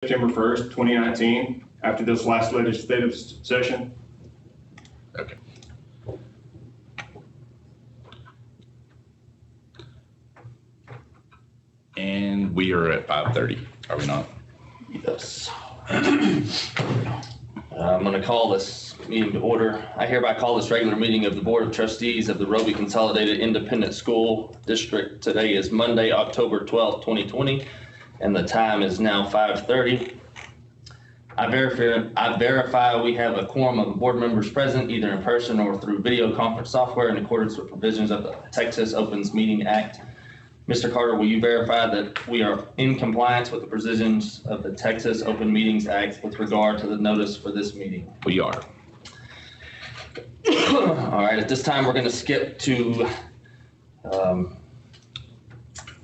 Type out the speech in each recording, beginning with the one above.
September 1st, 2019, after this last legislative session. Okay. And we are at 5:30, are we not? Yes. I'm going to call this meeting to order. I hereby call this regular meeting of the Board of Trustees of the Roby Consolidated Independent School District. Today is Monday, October 12th, 2020, and the time is now 5:30. I verify we have a quorum of board members present, either in person or through video conference software, in accordance with provisions of the Texas Opens Meeting Act. Mr. Carter, will you verify that we are in compliance with the provisions of the Texas Open Meetings Act with regard to the notice for this meeting? We are. All right, at this time, we're going to skip to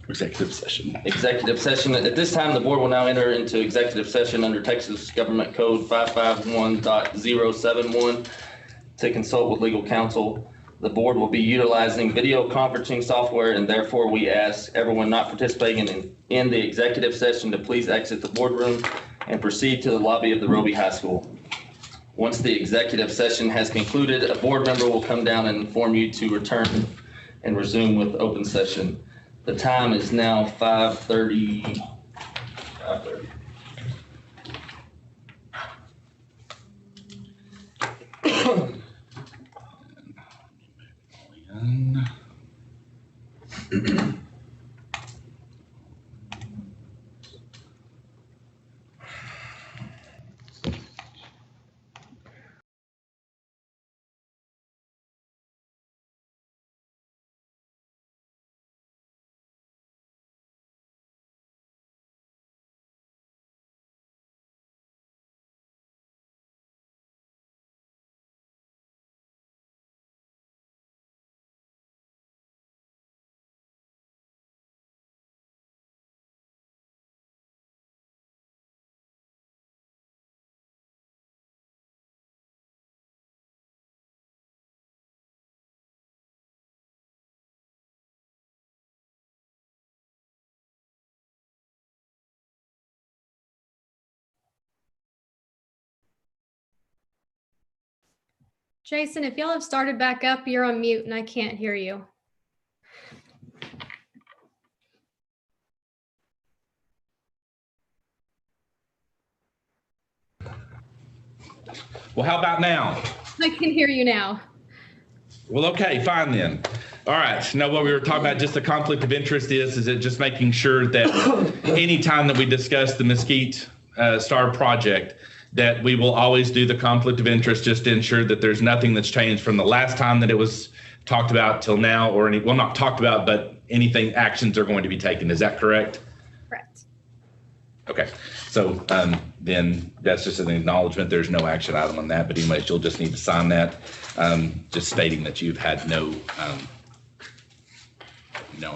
Executive session. executive session. At this time, the board will now enter into executive session under Texas Government Code 551.071 to consult with legal counsel. The board will be utilizing video conferencing software, and therefore we ask everyone not participating in the executive session to please exit the boardroom and proceed to the lobby of the Roby High School. Once the executive session has concluded, a board member will come down and inform you to return and resume with open session. The time is now 5:30. Jason, if y'all have started back up, you're on mute and I can't hear you. Well, how about now? I can hear you now. Well, okay, fine then. All right. Now, what we were talking about, just the conflict of interest is it just making sure that anytime that we discuss the Mesquite Star project, that we will always do the conflict of interest just to ensure that there's nothing that's changed from the last time that it was talked about till now, or any, well, not talked about, but anything actions are going to be taken. Is that correct? Correct. Okay. So then that's just an acknowledgement. There's no action item on that, but anyways, you'll just need to sign that, just stating that you've had no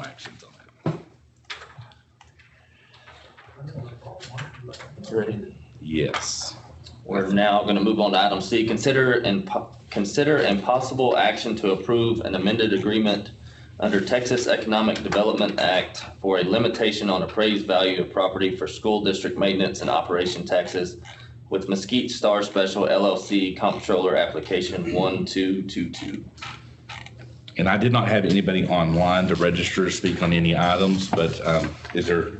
actions on that. Ready? Yes. We're now going to move on to item C. Consider and possible action to approve an amended agreement under Texas Economic Development Act for a limitation on appraised value of property for school district maintenance and operation taxes with Mesquite Star Special LLC Comptroller Application 1222. And I did not have anybody online to register to speak on any items, but do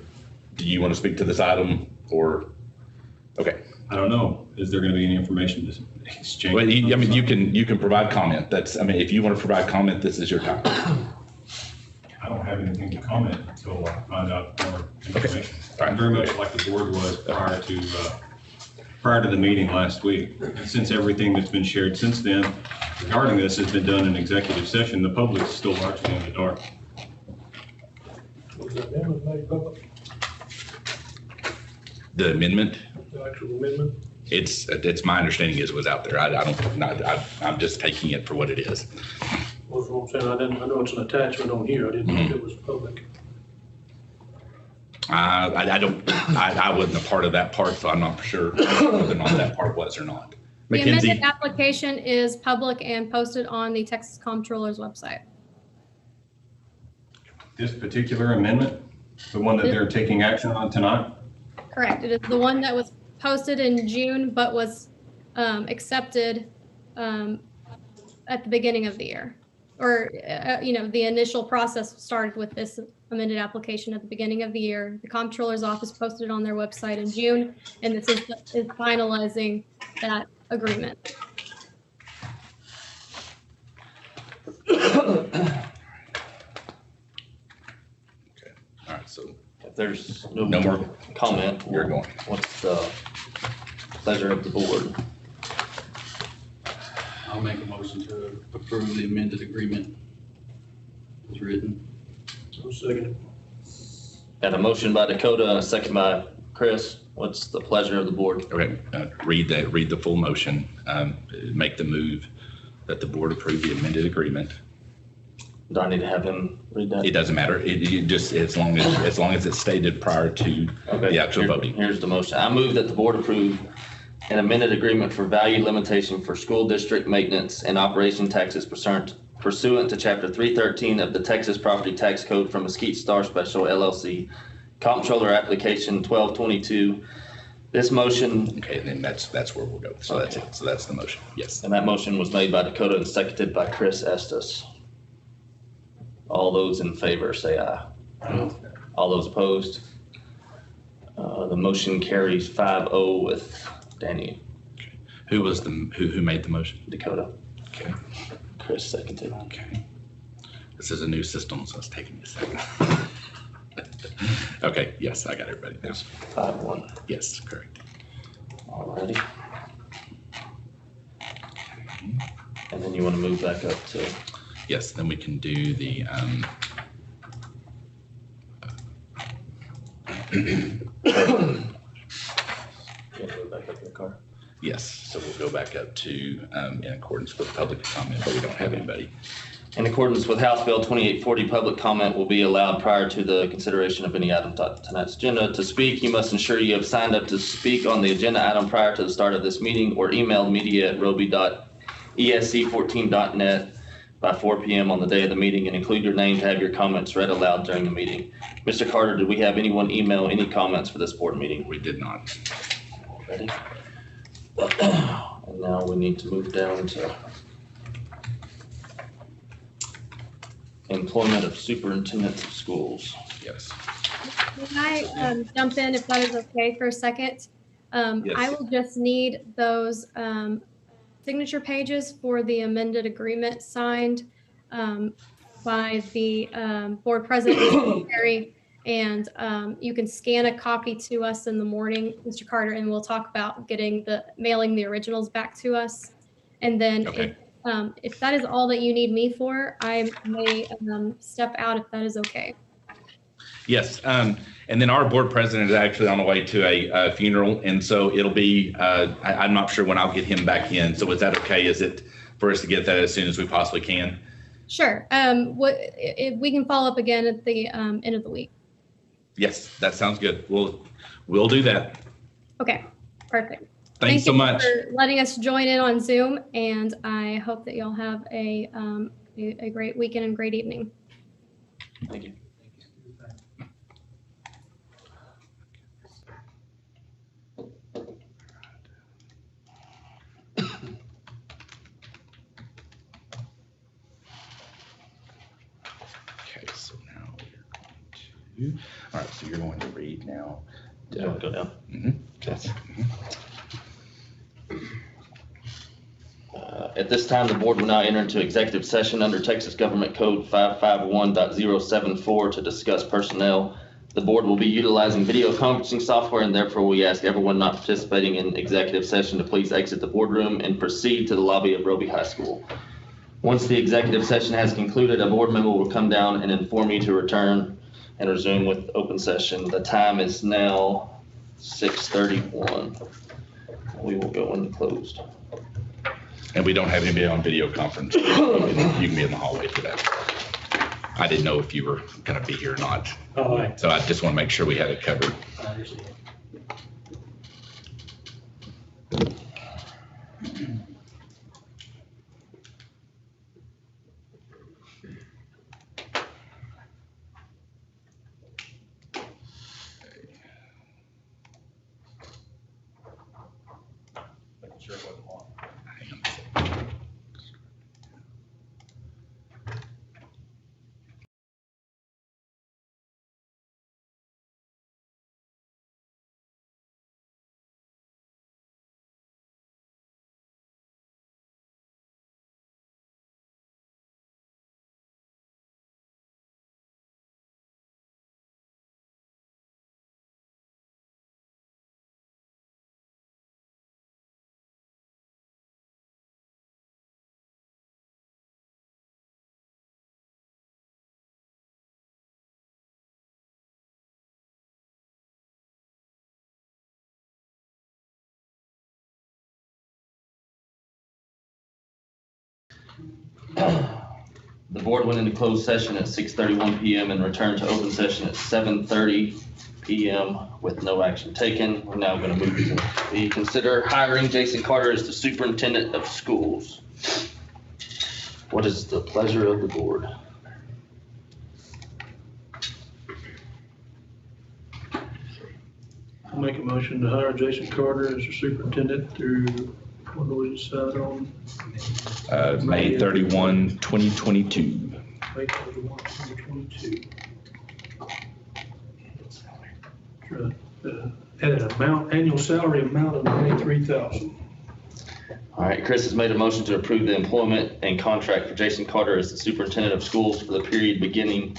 you want to speak to this item or? Okay. I don't know. Is there going to be any information to exchange? Well, I mean, you can provide comment. If you want to provide comment, this is your time. I don't have anything to comment until I find out more information. Okay. All right. Very much like the board was prior to the meeting last week. And since everything that's been shared since then regarding this has been done in executive session, the public is still largely in the dark. Was the amendment made public? The amendment? The actual amendment? It's my understanding is it was out there. I'm just taking it for what it is. That's what I'm saying. I know it's an attachment on here. I didn't know if it was public. I wasn't a part of that part, so I'm not for sure whether or not that part was or not. The Mackenzie? amended application is public and posted on the Texas Comptroller's website. This particular amendment, the one that they're taking action on tonight? Correct. It is the one that was posted in June, but was accepted at the beginning of the year. Or, the initial process started with this amended application at the beginning of the year. The comptroller's office posted it on their website in June, and this is finalizing that agreement. All right, so If there's no more comment, You're going. what's the pleasure of the board? I'll make a motion to approve the amended agreement as written. I'll second it. Got a motion by Dakota, and a second by Chris. What's the pleasure of the board? Okay, read the full motion. Make the move that the board approve the amended agreement. Do I need to have him read that? It doesn't matter. You just, as long as it's stated prior to Okay, the actual voting. Here's the motion. I move that the board approve an amended agreement for value limitation for school district maintenance and operation taxes pursuant to Chapter 313 of the Texas Property Tax Code from Mesquite Star Special LLC, Comptroller Application 1222. This motion, Okay, and then that's where we'll go. So that's it. So that's the motion. Yes. and that motion was made by Dakota and seconded by Chris Estes. All those in favor say aye. All those opposed? The motion carries 5-0 with Danny Who was who made the motion? Dakota. Okay. Chris seconded. Okay. This is a new system, so it's taking me a second. Okay, yes, I got everybody now. 5-1. Yes, correct. Alrighty. And then you want to move back up to, Yes, then we can do the, you want to move back up to the car? yes, so we'll go back up to, in accordance with public comment, but we don't have anybody. In accordance with House Bill 2840, public comment will be allowed prior to the consideration of any item on tonight's agenda. To speak, you must ensure you have signed up to speak on the agenda item prior to the start of this meeting, or email media@roby.esc14.net by 4 p.m. on the day of the meeting, and include your name to have your comments read aloud during the meeting. Mr. Carter, did we have anyone email any comments for this board meeting? We did not. Ready? And now we need to move down to employment of superintendents of schools. Yes. Can I jump in if that is okay for a second? Yes. I will just need those signature pages for the amended agreement signed by the board president and secretary. And you can scan a copy to us in the morning, Mr. Carter, and we'll talk about mailing the originals back to us. And then Okay. if that is all that you need me for, I may step out if that is okay. Yes, and then our board president is actually on the way to a funeral, and so it'll be, I'm not sure when I'll get him back in. So is that okay? Is it for us to get that as soon as we possibly can? Sure. If we can follow up again at the end of the week. Yes, that sounds good. We'll do that. Okay, perfect. Thanks so much. Thank you for letting us join in on Zoom, and I hope that you'll have a great weekend and great evening. Thank you. Okay, so now we're going to, all right, so you're going to read now. You want to go down? Mhm. Yes. At this time, the board will now enter into executive session under Texas Government Code 551.074 to discuss personnel. The board will be utilizing video conferencing software, and therefore we ask everyone not participating in executive session to please exit the boardroom and proceed to the lobby of Roby High School. Once the executive session has concluded, a board member will come down and inform you to return and resume with open session. The time is now 6:31. We will go into closed. And we don't have anybody on video conference. You can be in the hallway for that. I didn't know if you were going to be here or not. All right. So I just want to make sure we had it covered. I understand. sure it wasn't one. The board went into closed session at 6:31 PM and returned to open session at 7:30 PM with no action taken. We're now going to move to we consider hiring Jason Carter as the superintendent of schools. What is the pleasure of the board? I'll make a motion to hire Jason Carter as the superintendent through, what do we decide on? May 31, 2022. May 31, 2022. At an amount, annual salary amount of $93,000. All right, Chris has made a motion to approve the employment and contract for Jason Carter as the superintendent of schools for the period beginning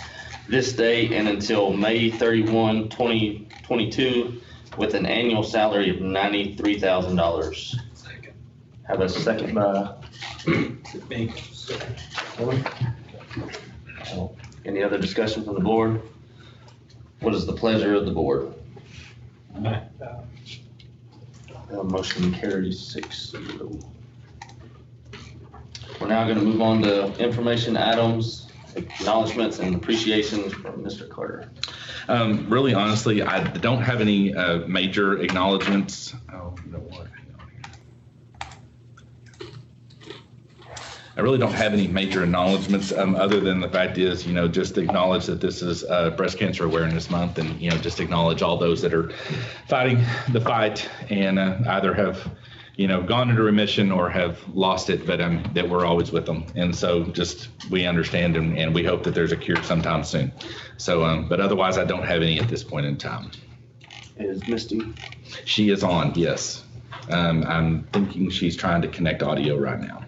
this day and until May 31, 2022, with an annual salary of $93,000. Second. Have a second by Me. any other discussion from the board? What is the pleasure of the board? Motion carries 6-0. We're now going to move on to information items, acknowledgements, and appreciations from Mr. Carter. Really honestly, I don't have any major acknowledgements. Oh, you know what? I really don't have any major acknowledgements other than the fact is, just acknowledge that this is Breast Cancer Awareness Month and, just acknowledge all those that are fighting the fight and either have, gone into remission or have lost it, but that we're always with them. And so just we understand and we hope that there's a cure sometime soon. So, but otherwise, I don't have any at this point in time. Is Misty? She is on, yes. I'm thinking she's trying to connect audio right now.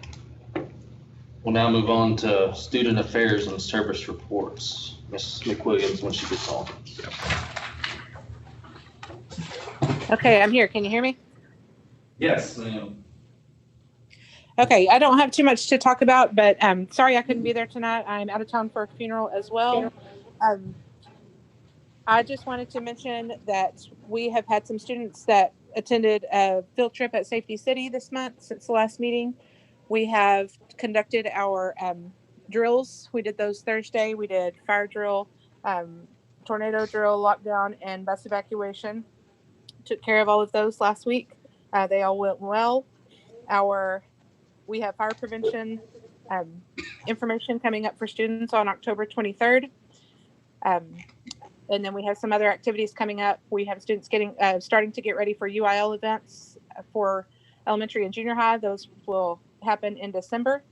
We'll now move on to student affairs and service reports. Ms. McWilliams, when she gets on. Okay, I'm here. Can you hear me? Yes, ma'am. Okay, I don't have too much to talk about, but sorry I couldn't be there tonight. I'm out of town for a funeral as well. I just wanted to mention that we have had some students that attended a field trip at Safety City this month since the last meeting. We have conducted our drills. We did those Thursday. We did fire drill, tornado drill, lockdown, and bus evacuation. Took care of all of those last week. They all went well. We have fire prevention information coming up for students on October 23rd. And then we have some other activities coming up. We have students starting to get ready for UIL events for elementary and junior high. Those will happen in December.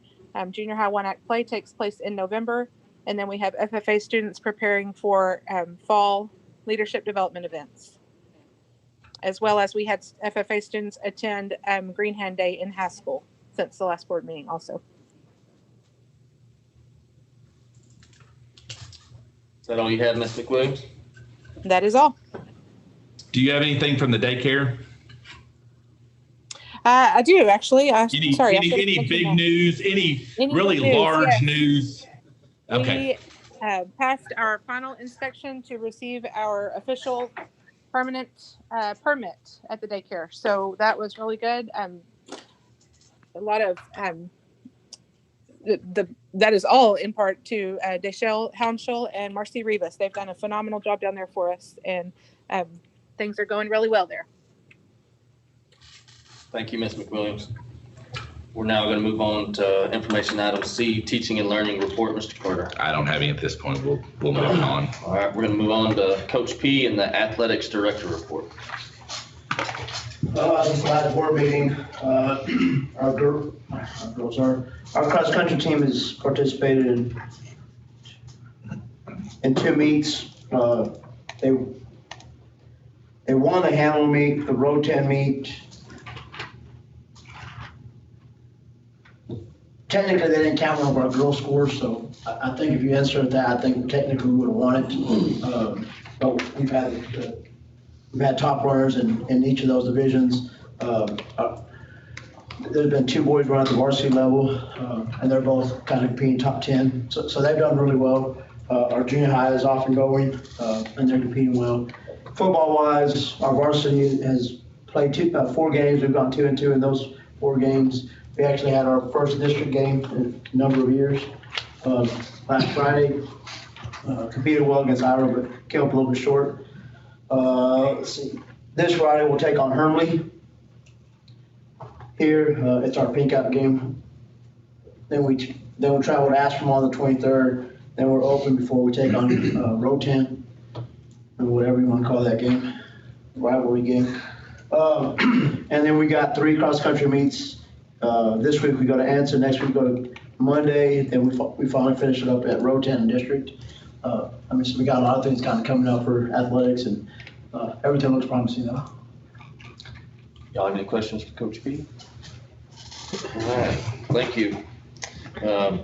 Junior high one act play takes place in November. And then we have FFA students preparing for fall leadership development events. As well as we had FFA students attend Green Hand Day in Haskell since the last board meeting also. Is that all you have, Ms. McWilliams? That is all. Do you have anything from the daycare? I do actually. Any big news? Any really news, large yes. news? Okay. We passed our final inspection to receive our official permanent permit at the daycare. So that was really good. A lot of that is all in part to Deshelle Hounshell and Marcy Rivas. They've done a phenomenal job down there for us, and things are going really well there. Thank you, Ms. McWilliams. We're now going to move on to information item C, teaching and learning report, Mr. Carter. I don't have any at this point. We'll move on. All right, we're going to move on to Coach P and the athletics director report. This last board meeting, our cross-country team has participated in 2 meets. They won the Hamlin meet, the Road 10 meet. Technically, they didn't count one of our girls' scores, so I think if you insert that, I think technically we would have won it. But we've had top runners in each of those divisions. There's been 2 boys run at the varsity level, and they're both kind of competing top 10. So they've done really well. Our junior high is off and going, and they're competing well. Football-wise, our varsity has played 4 games. We've gone 2-2 in those 4 games. We actually had our first district game in a number of years. Last Friday, competed well against Ira, but came up a little bit short. Let's see. This Friday, we'll take on Hermley. Here, it's our pink out game. Then we'll travel to Ashland on the 23rd. Then we're open before we take on Road 10, or whatever you want to call that game, rivalry game. And then we got 3 cross-country meets. This week we go to Anson, next week we go to Monday, then we finally finish it up at Road 10 District. So we got a lot of things kind of coming up for athletics, and everything looks promising though. Y'all have any questions for Coach B? All right, thank you.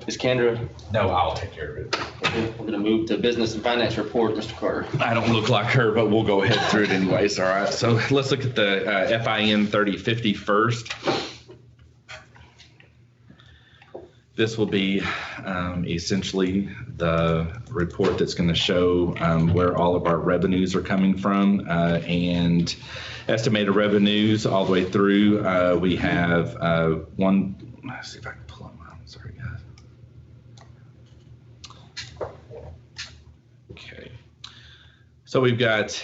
Is Kendra? No, I'll take care of it. Okay, we're gonna move to business and finance report, Mr. Carter. I don't look like her, but we'll go ahead through it anyways. All right, so let's look at the FIN 3050 first. This will be essentially the report that's going to show where all of our revenues are coming from and estimated revenues all the way through. We have let's see if I can pull them out. Sorry, guys. Okay. So we've got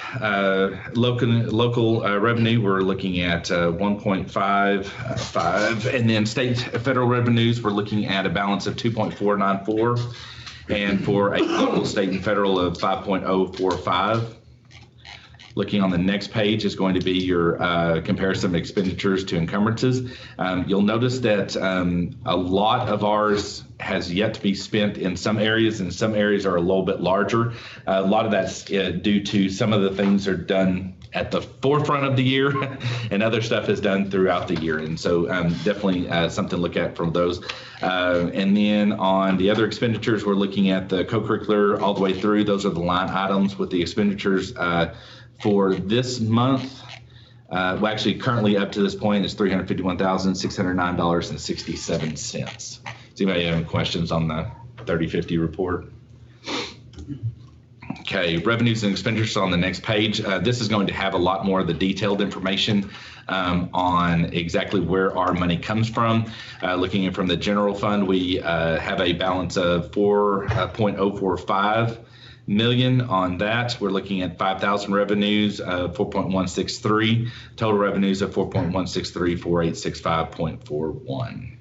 local revenue, we're looking at 1.55, and then state federal revenues, we're looking at a balance of 2.494, and for a local, state, and federal of 5.045. Looking on the next page is going to be your comparison of expenditures to encumbrances. You'll notice that a lot of ours has yet to be spent in some areas, and some areas are a little bit larger. A lot of that's due to some of the things are done at the forefront of the year, and other stuff is done throughout the year. And so definitely something to look at from those. And then on the other expenditures, we're looking at the co-curricular all the way through. Those are the line items with the expenditures for this month. Well, actually, currently up to this point is $351,609.67. Does anybody have any questions on the 3050 report? Okay, revenues and expenditures on the next page. This is going to have a lot more of the detailed information on exactly where our money comes from. Looking from the general fund, we have a balance of 4.045 million on that. We're looking at 5,000 revenues of 4.163, total revenues of 4.163, 4865.41.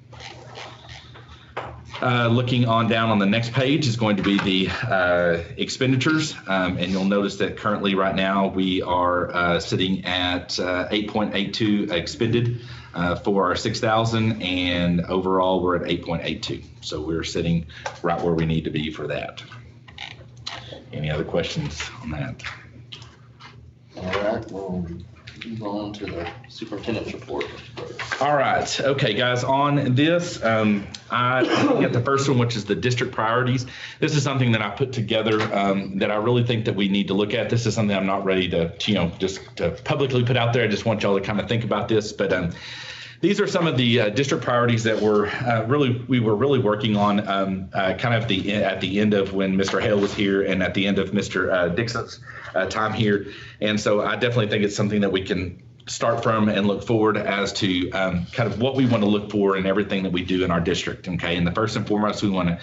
Looking on down on the next page is going to be the expenditures, and you'll notice that currently right now we are sitting at 8.82 expended for our 6,000, and overall we're at 8.82. So we're sitting right where we need to be for that. Any other questions on that? All right, we'll move on to the superintendent's report. All right. Okay, guys, on this, I get the first one, which is the district priorities. This is something that I put together that I really think that we need to look at. This is something I'm not ready to, just to publicly put out there. I just want y'all to kind of think about this. But these are some of the district priorities that we were really working on kind of at the end of when Mr. Hale was here and at the end of Mr. Dixon's time here. And so I definitely think it's something that we can start from and look forward as to kind of what we want to look for in everything that we do in our district. Okay, and the first and foremost, we want to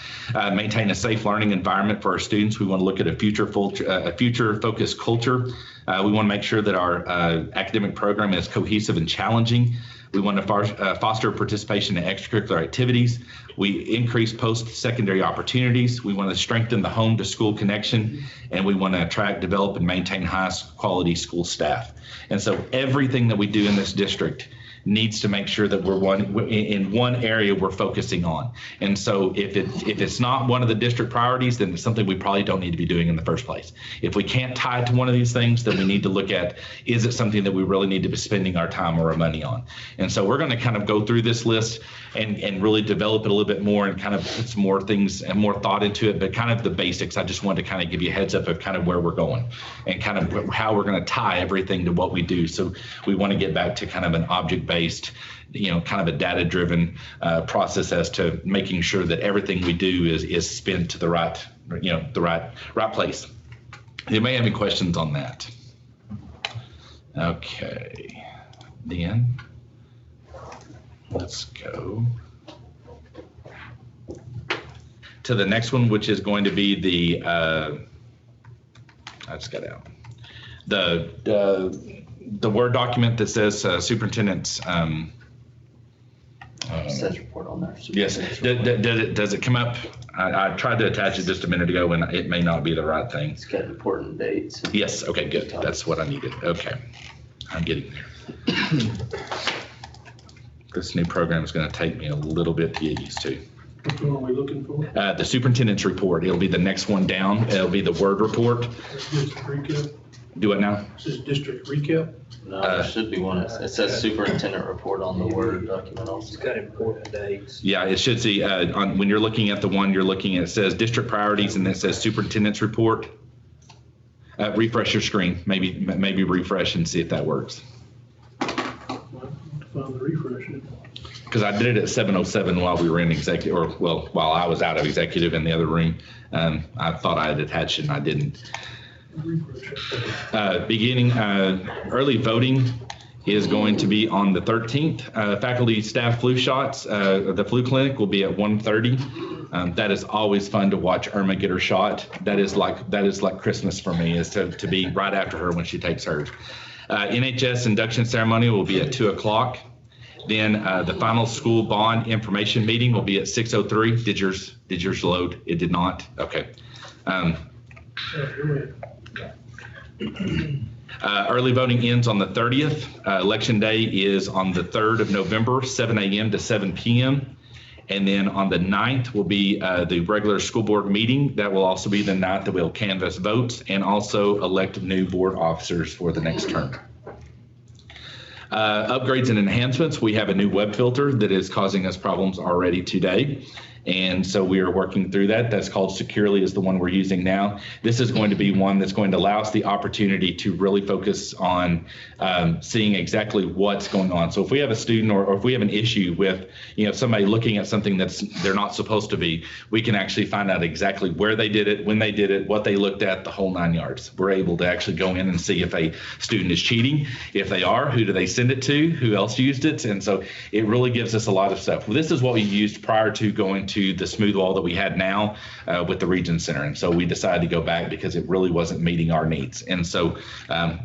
maintain a safe learning environment for our students. We want to look at a future focused culture We want to make sure that our academic program is cohesive and challenging. We want to foster participation in extracurricular activities. We increase post-secondary opportunities. We want to strengthen the home-to-school connection, and we want to attract, develop, and maintain highest quality school staff. And so everything that we do in this district needs to make sure that we're in one area we're focusing on. And so if it's not one of the district priorities, then it's something we probably don't need to be doing in the first place. If we can't tie it to one of these things, then we need to look at, is it something that we really need to be spending our time or our money on? And so we're going to kind of go through this list and really develop it a little bit more and kind of put some more things and more thought into it, but kind of the basics. I just wanted to kind of give you a heads up of kind of where we're going and kind of how we're going to tie everything to what we do. So we want to get back to kind of an object-based, kind of a data-driven process as to making sure that everything we do is spent to the right, the right place. You may have any questions on that. Okay, then let's go to the next one, which is going to be the I just got out the Word document that says Superintendent's. Says report on there. Yes. Does it come up? I tried to attach it just a minute ago, and it may not be the right thing. It's got important dates. Yes. Okay. Good. That's what I needed. Okay. I'm getting there. This new program is going to take me a little bit to get used to. Which one are we looking for? The superintendent's report. It'll be the next one down. It'll be the Word report. District recap. Do it now. This is district recap. No, there should be one. It says superintendent report on the Word document also. It's got important dates. Yeah, it should see when you're looking at the one you're looking at, it says district priorities and it says superintendent's report. Refresh your screen. Maybe refresh and see if that works. Find the refresh. Because I did it at 7:07 while we were in executive, or well, while I was out of executive in the other room. I thought I had attached it and I didn't. Beginning early voting is going to be on the 13th. Faculty staff flu shots, the flu clinic will be at 1:30. That is always fun to watch Irma get her shot. That is like Christmas for me, is to be right after her when she takes hers. NHS induction ceremony will be at 2 o'clock. Then the final school bond information meeting will be at 6:03. Did yours load? It did not. Okay. Early voting ends on the 30th. Election day is on the 3rd of November, 7 a.m. to 7 p.m. And then on the 9th will be the regular school board meeting. That will also be the night that we'll canvass votes and also elect new board officers for the next term. Upgrades and enhancements. We have a new web filter that is causing us problems already today. And so we are working through that. That's called Securely, is the one we're using now. This is going to be one that's going to allow us the opportunity to really focus on seeing exactly what's going on. So if we have a student or if we have an issue with somebody looking at something they're not supposed to be, we can actually find out exactly where they did it, when they did it, what they looked at, the whole 9 yards. We're able to actually go in and see if a student is cheating. If they are, who do they send it to? Who else used it? And so it really gives us a lot of stuff. Well, this is what we used prior to going to the smooth wall that we had now with the Region Center. And so we decided to go back because it really wasn't meeting our needs. And so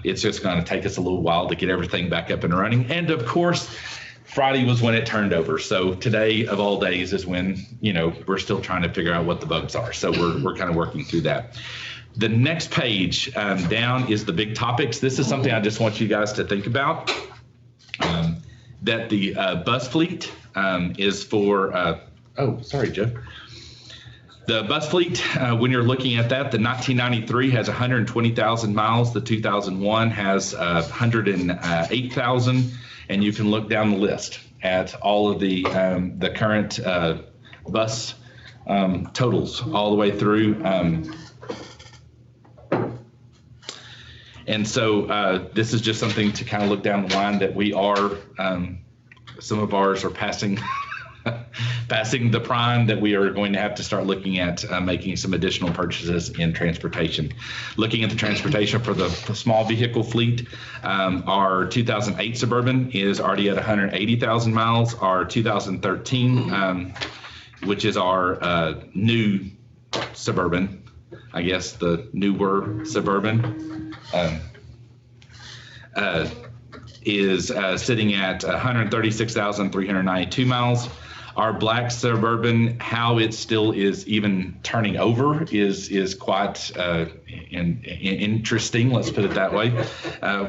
it's just going to take us a little while to get everything back up and running. And of course, Friday was when it turned over. So today of all days is when, we're still trying to figure out what the bugs are. So we're kind of working through that. The next page down is the big topics. This is something I just want you guys to think about. That the bus fleet is for oh, sorry, Jeff. The bus fleet, when you're looking at that, the 1993 has 120,000 miles. The 2001 has 108,000. And you can look down the list at all of the current bus totals all the way through. And so this is just something to kind of look down the line that we are, some of ours are passing the prime, that we are going to have to start looking at making some additional purchases in transportation. Looking at the transportation for the small vehicle fleet, our 2008 Suburban is already at 180,000 miles. Our 2013, which is our new Suburban, I guess the newer Suburban, is sitting at 136,392 miles. Our black Suburban, how it still is even turning over is quite interesting. Let's put it that way.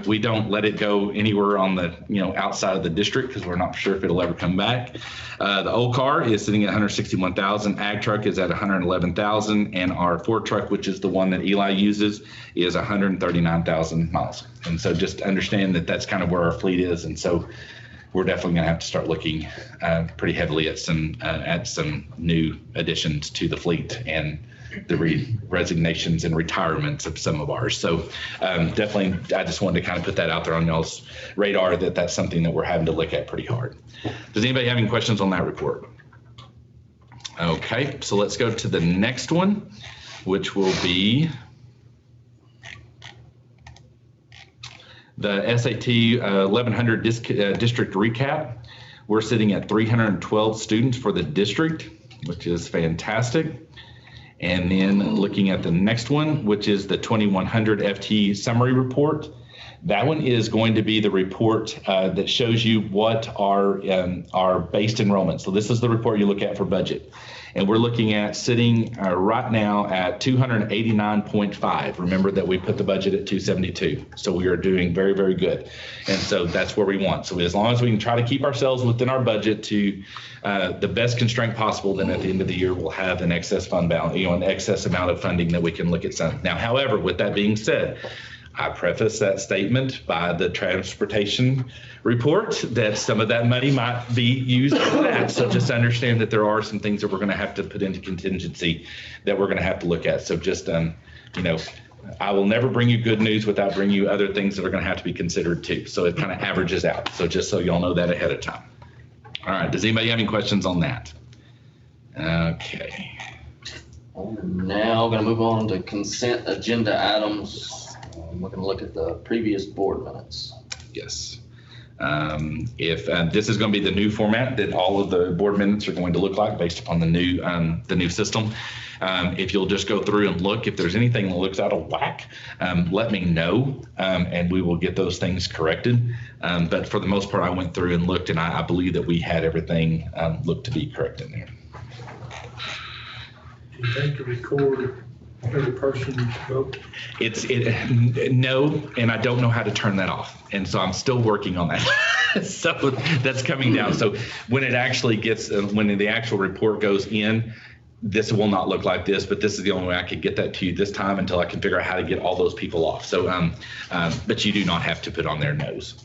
We don't let it go anywhere on the outside of the district because we're not sure if it'll ever come back. The old car is sitting at 161,000. Ag truck is at 111,000, and our Ford truck, which is the one that Eli uses, is 139,000 miles. And so just understand that that's kind of where our fleet is, and so we're definitely going to have to start looking pretty heavily at some new additions to the fleet and the resignations and retirements of some of ours. So definitely, I just wanted to kind of put that out there on y'all's radar that that's something that we're having to look at pretty hard. Does anybody have any questions on that report? Okay, so let's go to the next one, which will be the SAT 1100 district recap. We're sitting at 312 students for the district, which is fantastic. And then looking at the next one, which is the 2100 FTE summary report. That one is going to be the report that shows you what our based enrollment. So this is the report you look at for budget. And we're looking at sitting right now at 289.5. Remember that we put the budget at 272. So we are doing very, very good. And so that's where we want. So as long as we can try to keep ourselves within our budget to the best constraint possible, then at the end of the year, we'll have an excess fund balance, an excess amount of funding that we can look at some. Now, however, with that being said, I preface that statement by the transportation report that some of that money might be used for that. So just understand that there are some things that we're going to have to put into contingency that we're going to have to look at. So just, I will never bring you good news without bringing you other things that are going to have to be considered too. So it kind of averages out. So just so y'all know that ahead of time. All right. Does anybody have any questions on that? Okay. Now we're going to move on to consent agenda items. We're going to look at the previous board minutes. Yes. If this is going to be the new format that all of the board minutes are going to look like based upon the new system. If you'll just go through and look, if there's anything that looks out of whack, let me know, and we will get those things corrected. But for the most part, I went through and looked, and I believe that we had everything looked to be correct in there. Do you think to record every person's vote? No, and I don't know how to turn that off, and so I'm still working on that. So that's coming down. So when it actually gets, when the actual report goes in, this will not look like this, but this is the only way I could get that to you this time until I can figure out how to get all those people off. So, but you do not have to put on their no's.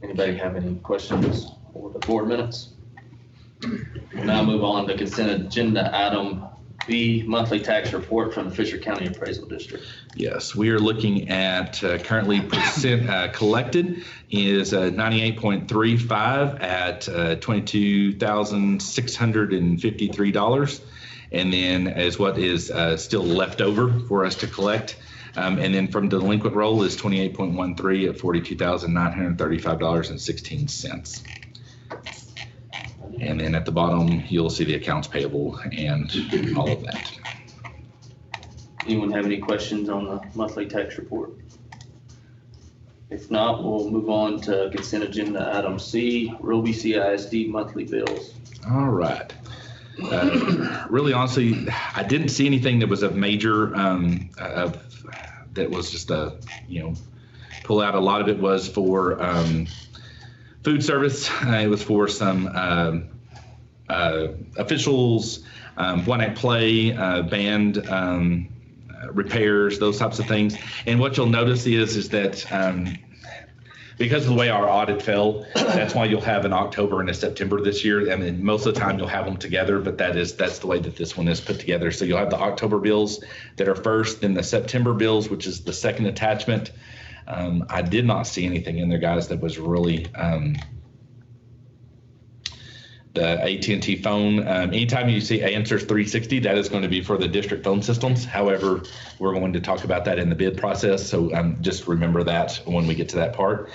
Anybody have any questions for the board minutes? We'll now move on to consent agenda item B, monthly tax report from the Fisher County Appraisal District. Yes, we are looking at currently percent collected is 98.35 at $22,653, and then as what is still left over for us to collect. And then from delinquent roll is 28.13 at $42,935.16. And then at the bottom, you'll see the accounts payable and all of that. Anyone have any questions on the monthly tax report? If not, we'll move on to consent agenda item C, Roby CISD monthly bills. All right. Really, honestly, I didn't see anything that was of major, that was just pull out. A lot of it was for food service. It was for some officials, one act play, band repairs, those types of things. And what you'll notice is that because of the way our audit fell, that's why you'll have an October and a September this year. I mean, most of the time you'll have them together, but that's the way that this one is put together. So you'll have the October bills that are first, then the September bills, which is the second attachment. I did not see anything in there, guys, that was really the AT&T phone. Anytime you see Answers 360, that is going to be for the district phone systems. However, we're going to talk about that in the bid process, so just remember that when we get to that part.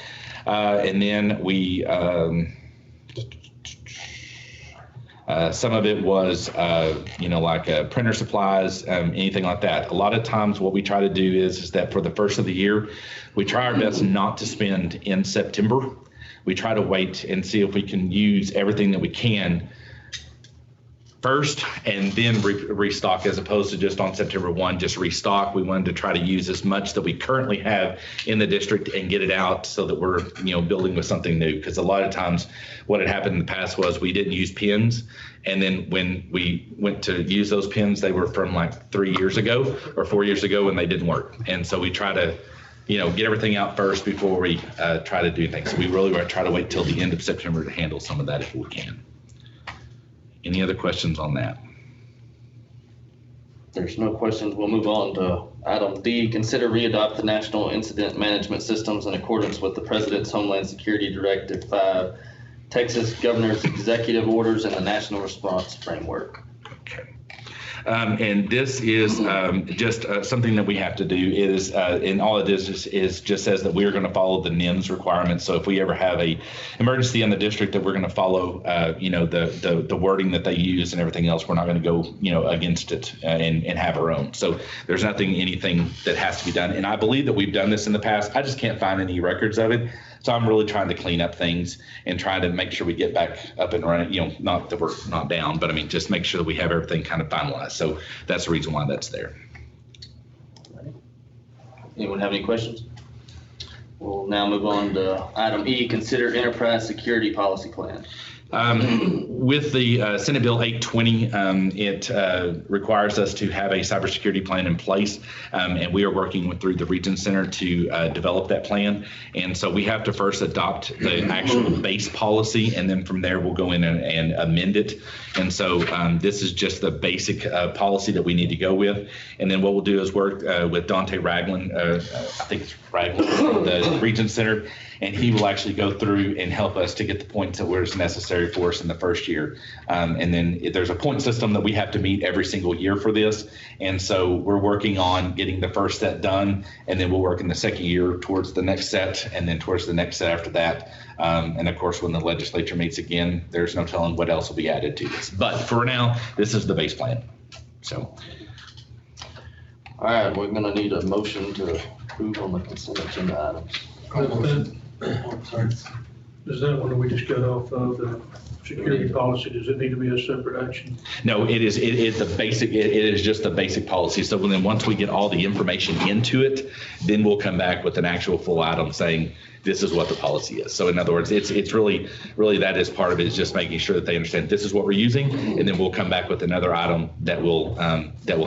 Some of it was, like printer supplies, anything like that. A lot of times what we try to do is that for the first of the year, we try our best not to spend in September. We try to wait and see if we can use everything that we can first and then restock, as opposed to just on September 1, just restock. We wanted to try to use as much that we currently have in the district and get it out so that we're, building with something new. Because a lot of times what had happened in the past was we didn't use pins. And then when we went to use those pins, they were from like 3 years ago or 4 years ago and they didn't work. And so we try to, get everything out first before we try to do things. So we really try to wait till the end of September to handle some of that if we can. Any other questions on that? There's no questions. We'll move on to item D, consider readopt the National Incident Management Systems in accordance with the President's Homeland Security Directive 5, Texas Governor's Executive Orders, and the National Response Framework. Okay. And this is just something that we have to do. It is, and all it is just says that we are going to follow the NIMS requirements. So if we ever have a emergency in the district, that we're going to follow, the wording that they use and everything else. We're not going to go, against it and have our own. So there's anything that has to be done. And I believe that we've done this in the past. I just can't find any records of it. So I'm really trying to clean up things and trying to make sure we get back up and running, not that we're not down, but I mean, just make sure that we have everything kind of finalized. So that's the reason why that's there. Anyone have any questions? We'll now move on to item E, consider enterprise security policy plan. With the Senate Bill 820, it requires us to have a cybersecurity plan in place, and we are working through the Region Center to develop that plan. And so we have to first adopt the actual base policy, and then from there we'll go in and amend it. And so this is just the basic policy that we need to go with. And then what we'll do is work with Dante Ragland, I think it's Ragland, the Region Center, and he will actually go through and help us to get the points that were necessary for us in the first year. And then there's a point system that we have to meet every single year for this. And so we're working on getting the first set done, and then we'll work in the second year towards the next set, and then towards the next set after that. And of course, when the legislature meets again, there's no telling what else will be added to this. But for now, this is the base plan. So. All right, we're gonna need a motion to approve on the consent agenda items. Sorry. Is that one that we just got off of, the security policy? Does it need to be a separate action? No, it is. It's a basic. It is just a basic policy. So then once we get all the information into it, then we'll come back with an actual full item saying this is what the policy is. So in other words, it's really that is part of it, is just making sure that they understand this is what we're using, and then we'll come back with another item that will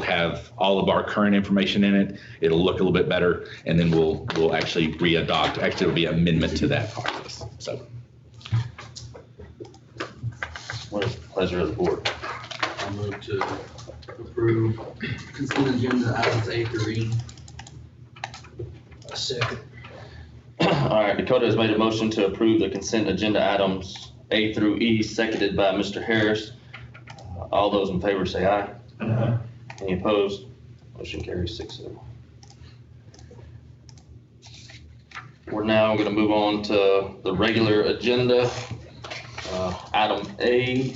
have all of our current information in it. It'll look a little bit better, and then we'll actually re-adopt. Actually, it'll be an amendment to that part of this. So. What is the pleasure of the board? I'll move to approve consent agenda items A through E. A second. All right, Dakota has made a motion to approve the consent agenda items A through E, seconded by Mr. Harris. All those in favor say aye. Aye. Any opposed? Motion carries 6-0. We're now going to move on to the regular agenda. Item A,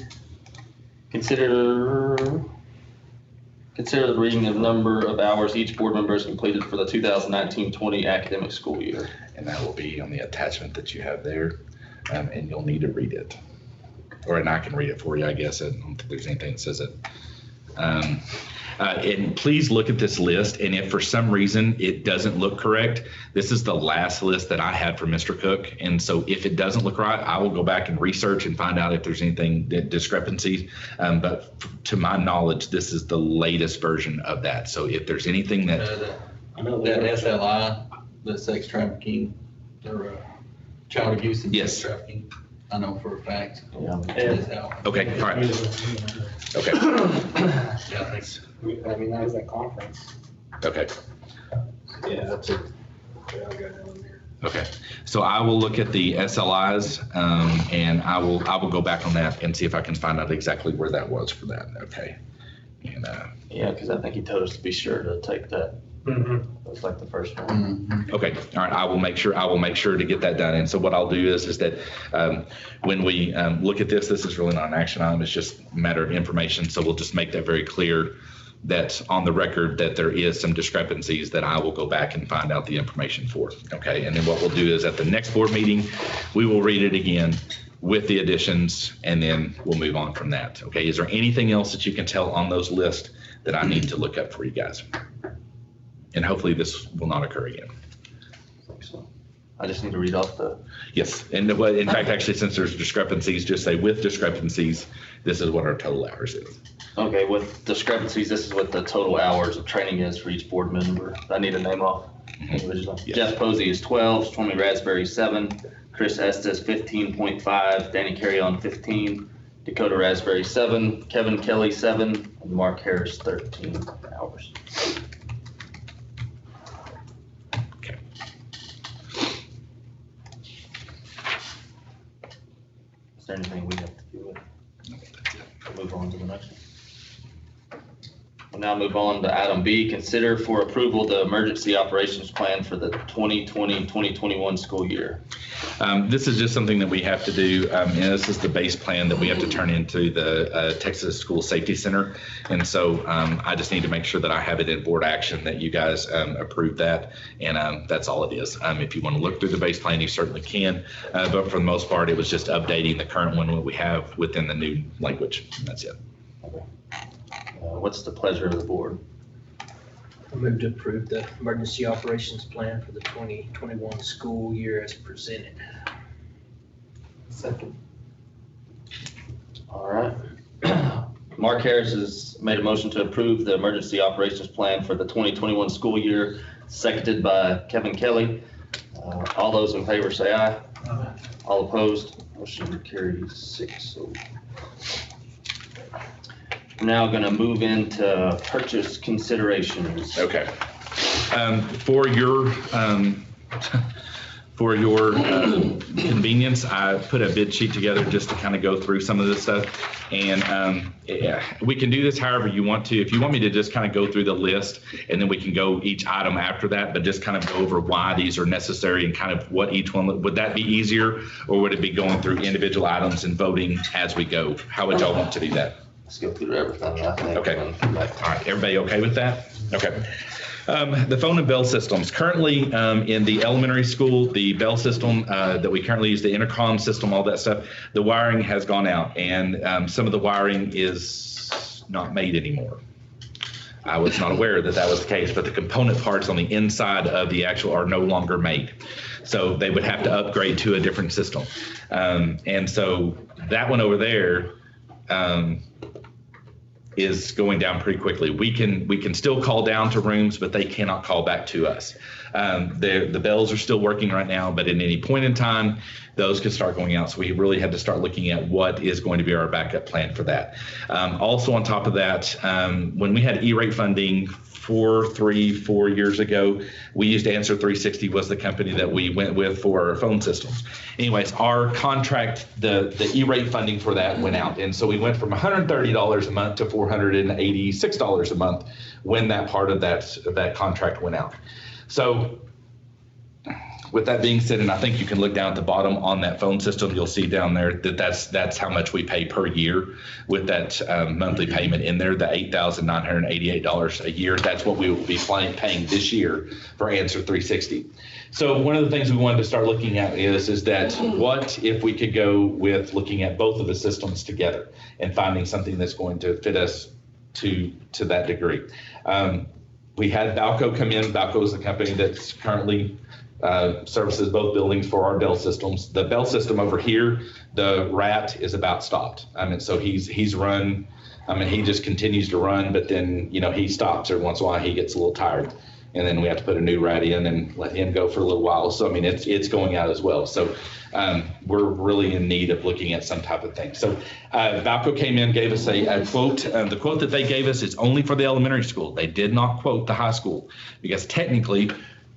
consider the reading of number of hours each board member has completed for the 2019-20 academic school year. And that will be on the attachment that you have there, and you'll need to read it. And I can read it for you, I guess. I don't think there's anything that says it. And please look at this list, and if for some reason it doesn't look correct, this is the last list that I had for Mr. Cook. And so if it doesn't look right, I will go back and research and find out if there's anything discrepancies. But to my knowledge, this is the latest version of that. So if there's anything that I know that SLI, the sex trafficking or child abuse and Yes. sex trafficking, I know for a fact. Yeah. Is out. okay, all right, okay, Yeah, thanks. I mean, that was that conference. okay. Yeah, that's it. Yeah, I got that one there. Okay, so I will look at the SLIs, and I will go back on that and see if I can find out exactly where that was for that. Okay, and Yeah, because I think he told us to be sure to take that It's like the first one. Okay, all right, I will make sure to get that done. And so what I'll do is that when we look at this is really not an action item, it's just a matter of information. So we'll just make that very clear that on the record that there is some discrepancies that I will go back and find out the information for. Okay, and then what we'll do is at the next board meeting, we will read it again with the additions, and then we'll move on from that. Okay, is there anything else that you can tell on those lists that I need to look up for you guys? And hopefully this will not occur again. So I just need to read off the. Yes, and in fact, actually, since there's discrepancies, just say with discrepancies, this is what our total hours is. Okay, with discrepancies, this is what the total hours of training is for each board member. I need a name off. Yes. Jeff Posey is 12, Stormy Raspberry 7, Chris Estes 15.5, Danny Carrion 15, Dakota Raspberry 7, Kevin Kelly 7, and Mark Harris 13 hours. Okay. Is there anything we have to do with? We'll move on to the next one. We'll now move on to item B, consider for approval the emergency operations plan for the 2020-2021 school year. This is just something that we have to do, and this is the base plan that we have to turn into the Texas School Safety Center. And so I just need to make sure that I have it in board action, that you guys approve that, and that's all it is. If you want to look through the base plan, you certainly can, but for the most part, it was just updating the current one that we have within the new language, and that's it. Okay. What's the pleasure of the board? I move to approve the emergency operations plan for the 2021 school year as presented. Second. All right. Mark Harris has made a motion to approve the emergency operations plan for the 2021 school year, seconded by Kevin Kelly. All those in favor say aye. Aye. All opposed, motion carries 6-0. We're now going to move into purchase considerations. Okay. For your convenience, I put a bid sheet together just to kind of go through some of this stuff. And yeah, we can do this however you want to. If you want me to just kind of go through the list and then we can go each item after that, but just kind of go over why these are necessary and kind of what each one, would that be easier, or would it be going through individual items and voting as we go? How would y'all want to do that? Let's go through everything, I think. Okay. All right. Everybody okay with that? Okay. The phone and bell systems. Currently in the elementary school, the bell system that we currently use, the intercom system, all that stuff, the wiring has gone out, and some of the wiring is not made anymore. I was not aware that that was the case, but the component parts on the inside of the actual are no longer made. So they would have to upgrade to a different system. And so that one over there is going down pretty quickly. We can still call down to rooms, but they cannot call back to us. The bells are still working right now, but at any point in time, those could start going out. So we really have to start looking at what is going to be our backup plan for that. Also on top of that, when we had E-rate funding 4 years ago, we used Answer 360 was the company that we went with for our phone systems. Anyways, our contract, the E-rate funding for that went out. And so we went from $130 a month to $486 a month when that part of that contract went out. So with that being said, and I think you can look down at the bottom on that phone system, you'll see down there that that's how much we pay per year with that monthly payment in there, the $8,988 a year. That's what we will be paying this year for Answer 360. So one of the things we wanted to start looking at is that what if we could go with looking at both of the systems together and finding something that's going to fit us to that degree. We had Balco come in. Balco is the company that's currently services both buildings for our bell systems. The bell system over here, the rat is about stopped. I mean, so he's run. I mean, he just continues to run, but then, he stops every once in a while. He gets a little tired, and then we have to put a new rat in and let him go for a little while. So, I mean, it's going out as well. So we're really in need of looking at some type of thing. So Balco came in, gave us a quote. The quote that they gave us is only for the elementary school. They did not quote the high school, because technically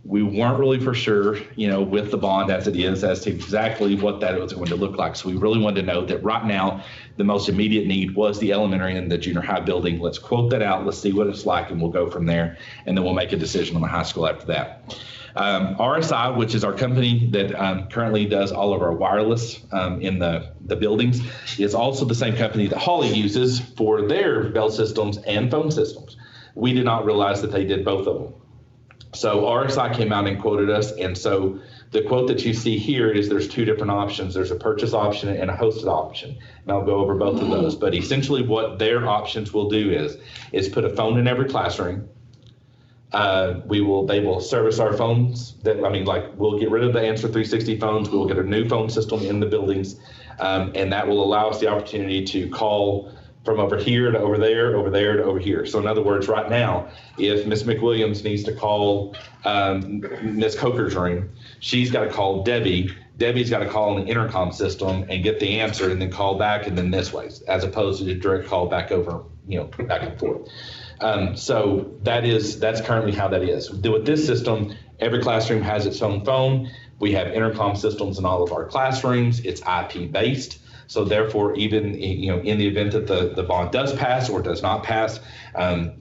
We weren't really for sure, with the bond as it is, as to exactly what that was going to look like. So we really wanted to know that right now, the most immediate need was the elementary and the junior high building. Let's quote that out. Let's see what it's like, and we'll go from there. And then we'll make a decision on the high school after that. RSI, which is our company that currently does all of our wireless in the buildings, is also the same company that Hawley uses for their bell systems and phone systems. We did not realize that they did both of them. So RSI came out and quoted us, and so the quote that you see here is there's two different options. There's a purchase option and a hosted option, and I'll go over both of those. But essentially what their options will do is put a phone in every classroom. They will service our phones. We'll get rid of the Answer 360 phones. We will get a new phone system in the buildings, and that will allow us the opportunity to call from over here to over there, over there to over here. So in other words, right now, if Ms. McWilliams needs to call Ms. Coker's room, she's got to call Debbie. Debbie's got to call on the intercom system and get the answer and then call back and then this way, as opposed to a direct call back over, back and forth. So that's currently how that is. With this system, every classroom has its own phone. We have intercom systems in all of our classrooms. It's IP based. So therefore, even in the event that the bond does pass or does not pass,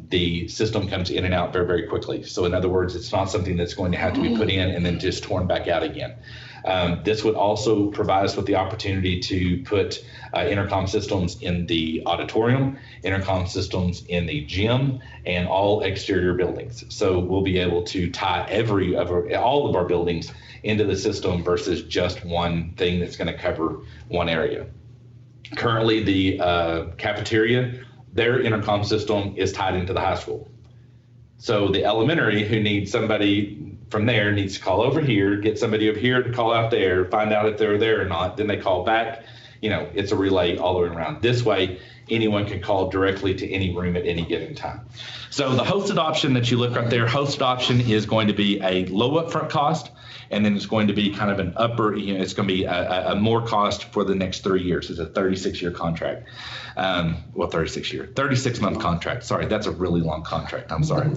the system comes in and out very, very quickly. So in other words, it's not something that's going to have to be put in and then just torn back out again. This would also provide us with the opportunity to put intercom systems in the auditorium, intercom systems in the gym, and all exterior buildings. So we'll be able to tie all of our buildings into the system versus just one thing that's going to cover one area. Currently, the cafeteria, their intercom system is tied into the high school. So the elementary who needs somebody from there needs to call over here, get somebody over here to call out there, find out if they're there or not, then they call back. It's a relay all the way around. This way, anyone can call directly to any room at any given time. So the hosted option that you look right there, hosted option is going to be a low upfront cost, and then it's going to be kind of an upper, it's going to be a more cost for the next 3 years. It's a 36-year contract. 36-month contract. Sorry, that's a really long contract. I'm sorry.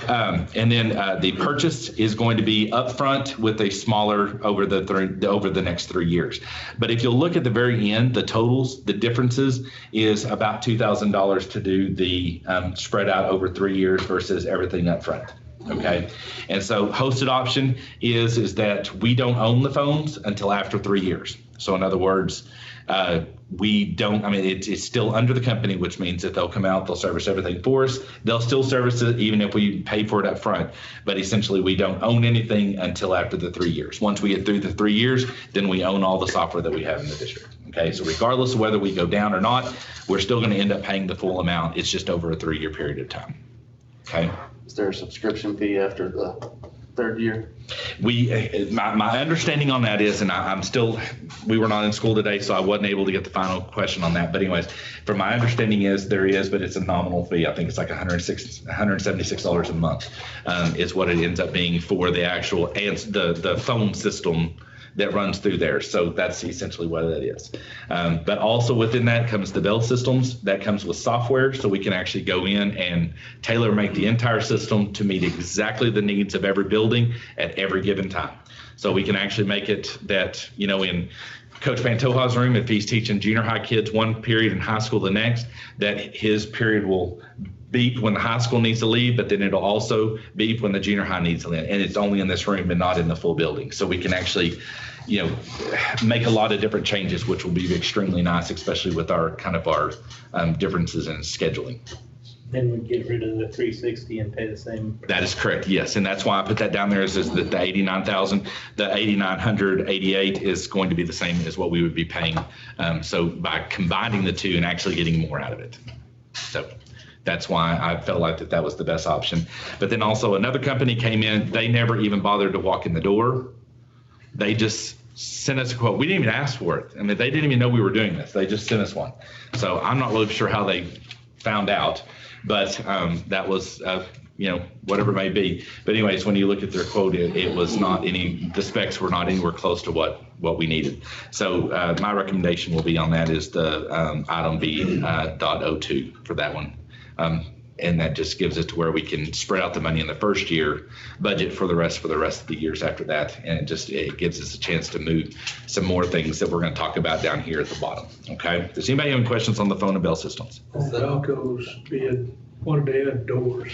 And then the purchase is going to be upfront with a smaller over the next 3 years. But if you'll look at the very end, the totals, the differences is about $2,000 to do the spread out over 3 years versus everything upfront. Okay, and so hosted option is that we don't own the phones until after 3 years. So in other words, it's still under the company, which means that they'll come out, they'll service everything for us. They'll still service it even if we pay for it up front. But essentially, we don't own anything until after the 3 years. Once we get through the 3 years, then we own all the software that we have in the district. Okay, so regardless of whether we go down or not, we're still going to end up paying the full amount. It's just over a 3-year period of time. Okay. Is there a subscription fee after the 3rd year? My understanding on that is, and we were not in school today, so I wasn't able to get the final question on that. But anyways, from my understanding there is, but it's a nominal fee. I think it's like $176 a month is what it ends up being for the actual the phone system that runs through there. So that's essentially what that is. But also within that comes the bell systems. That comes with software, so we can actually go in and tailor make the entire system to meet exactly the needs of every building at every given time. So we can actually make it that, in Coach Pantoja's room, if he's teaching junior high kids one period and high school the next, that his period will beep when the high school needs to leave, but then it'll also beep when the junior high needs to leave. And it's only in this room and not in the full building. So we can actually, make a lot of different changes, which will be extremely nice, especially with our differences in scheduling. Then we get rid of the 360 and pay the same. That is correct, yes. And that's why I put that down there is that the $89,000, the $8,988 is going to be the same as what we would be paying. So by combining the two and actually getting more out of it. So that's why I felt like that was the best option. But then also another company came in, they never even bothered to walk in the door. They just sent us a quote. We didn't even ask for it. They didn't even know we were doing this. They just sent us one. So I'm not really sure how they found out, but that was, whatever it may be. But anyways, when you look at their quote, it was not the specs were not anywhere close to what we needed. So my recommendation will be on that is the item B .02 for that one. And that just gives us to where we can spread out the money in the first year, budget for the rest of the years after that. And it gives us a chance to move some more things that we're going to talk about down here at the bottom. Okay. Does anybody have any questions on the phone and bell systems? On Valco's bid, what did they add doors?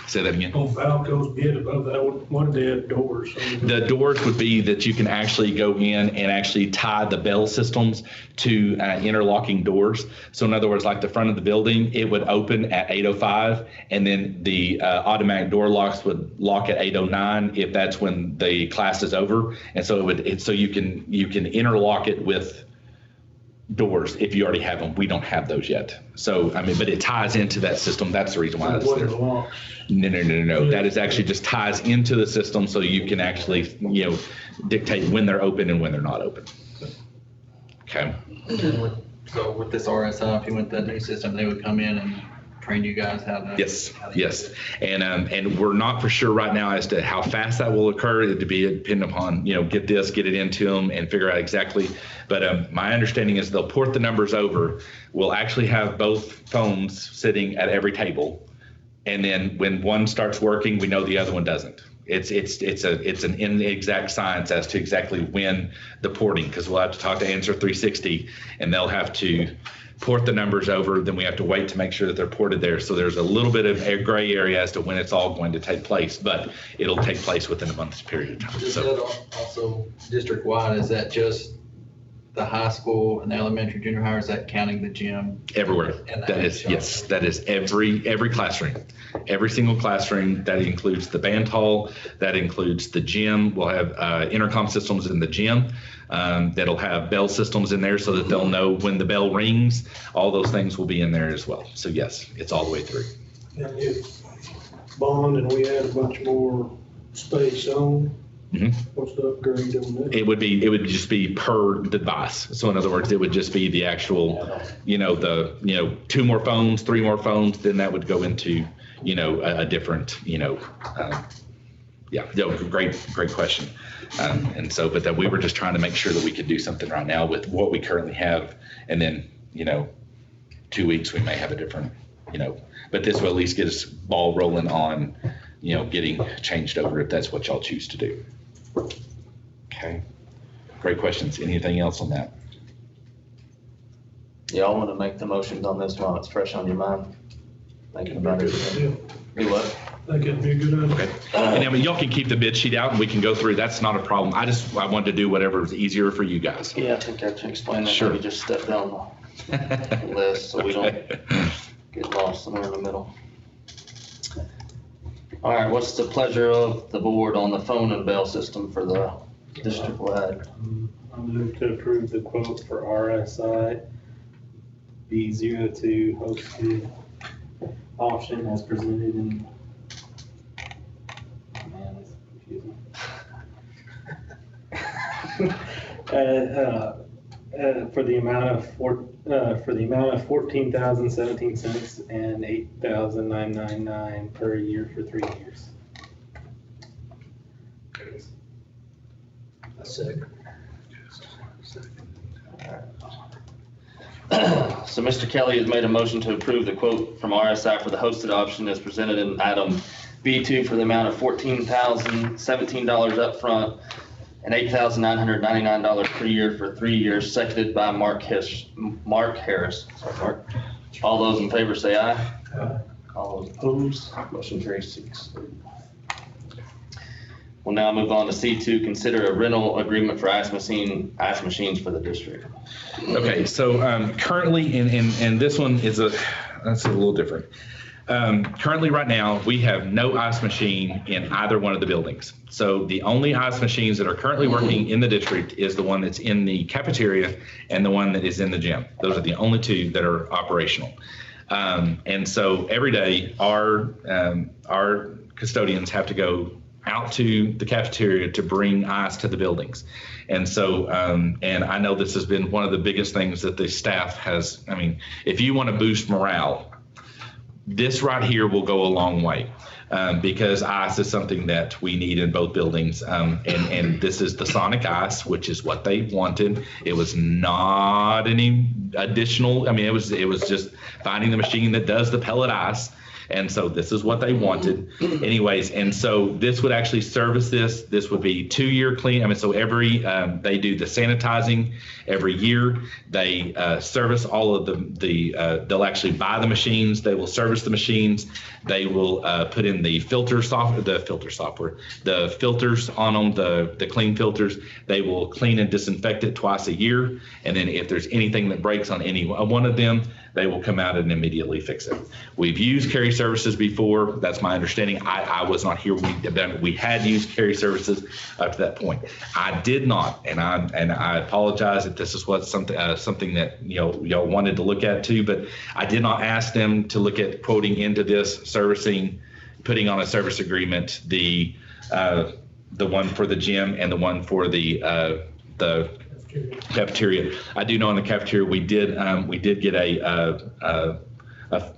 Say that again. On Valco's bid above that, what did they add doors? The doors would be that you can actually go in and actually tie the bell systems to interlocking doors. So in other words, like the front of the building, it would open at 8:05, and then the automatic door locks would lock at 8:09 if that's when the class is over. And so so you can interlock it with doors if you already have them. We don't have those yet. So, I mean, but it ties into that system. That's the reason why that's there. No. That is actually just ties into the system so you can actually, dictate when they're open and when they're not open. Okay. So with this RSI, if you went to that new system, they would come in and train you guys how to. Yes. And we're not for sure right now as to how fast that will occur. It'd be dependent upon, get it into them and figure out exactly. But my understanding is they'll port the numbers over. We'll actually have both phones sitting at every table. And then when one starts working, we know the other one doesn't. It's an inexact science as to exactly when the porting, because we'll have to talk to Answer 360 and they'll have to port the numbers over. Then we have to wait to make sure that they're ported there. So there's a little bit of a gray area as to when it's all going to take place, but it'll take place within a month's period of time. Is that also district-wide? Is that just the high school and the elementary, junior high, or is that counting the gym? Everywhere. That is, yes, that is every classroom. Every single classroom. That includes the band hall, that includes the gym. We'll have intercom systems in the gym that'll have bell systems in there so that they'll know when the bell rings. All those things will be in there as well. So yes, it's all the way through. And if bond and we add a bunch more space on, what's the upgrade on that? It would just be per device. So in other words, it would just be the actual, 2 more phones, 3 more phones, then that would go into, a different, great question. And so, but that we were just trying to make sure that we could do something right now with what we currently have. And then, 2 weeks, we may have a different, but this will at least get us ball rolling on, getting changed over if that's what y'all choose to do. Okay. Great questions. Anything else on that? Y'all want to make the motions on this while it's fresh on your mind? Thinking about it. Do what? I think it'd be a good idea. Okay. And y'all can keep the bid sheet out and we can go through. That's not a problem. I wanted to do whatever is easier for you guys. Yeah, I think I can explain that. Sure. Maybe just step down the list so we don't get lost somewhere in the middle. All right, what's the pleasure of the board on the phone and bell system for the district-wide? I move to approve the quote for RSI B02 hosted option as presented in. Man, that's confusing. For the amount of $14,017 and $8,999 per year for 3 years. A second. So Mr. Kelly has made a motion to approve the quote from RSI for the hosted option as presented in item B2 for the amount of $14,017 upfront and $8,999 per year for 3 years, seconded by Mark Harris. Sorry, Mark. All those in favor say aye. Aye. All those opposed, motion carries 6-3. We'll now move on to C2, consider a rental agreement for ice machines for the district. Okay, so currently, and this one is that's a little different. Currently, right now, we have no ice machine in either one of the buildings. So the only ice machines that are currently working in the district is the one that's in the cafeteria and the one that is in the gym. Those are the only 2 that are operational. And so every day, our custodians have to go out to the cafeteria to bring ice to the buildings. And so, and I know this has been one of the biggest things that the staff has, if you want to boost morale, this right here will go a long way because ice is something that we need in both buildings. And this is the sonic ice, which is what they wanted. It was not any additional, it was just finding the machine that does the pellet ice. And so this is what they wanted anyways. And so this would actually service this. This would be 2-year clean. I mean, so every, they do the sanitizing every year. They service all of they'll actually buy the machines. They will service the machines. They will put in the filters on them, the clean filters. They will clean and disinfect it twice a year. And then if there's anything that breaks on any one of them, they will come out and immediately fix it. We've used Carry Services before. That's my understanding. I was not here. We had used Carry Services up to that point. I did not, and I apologize if this is something that y'all wanted to look at too. But I did not ask them to look at quoting into this servicing, putting on a service agreement the one for the gym and the one for the cafeteria. I do know in the cafeteria we did get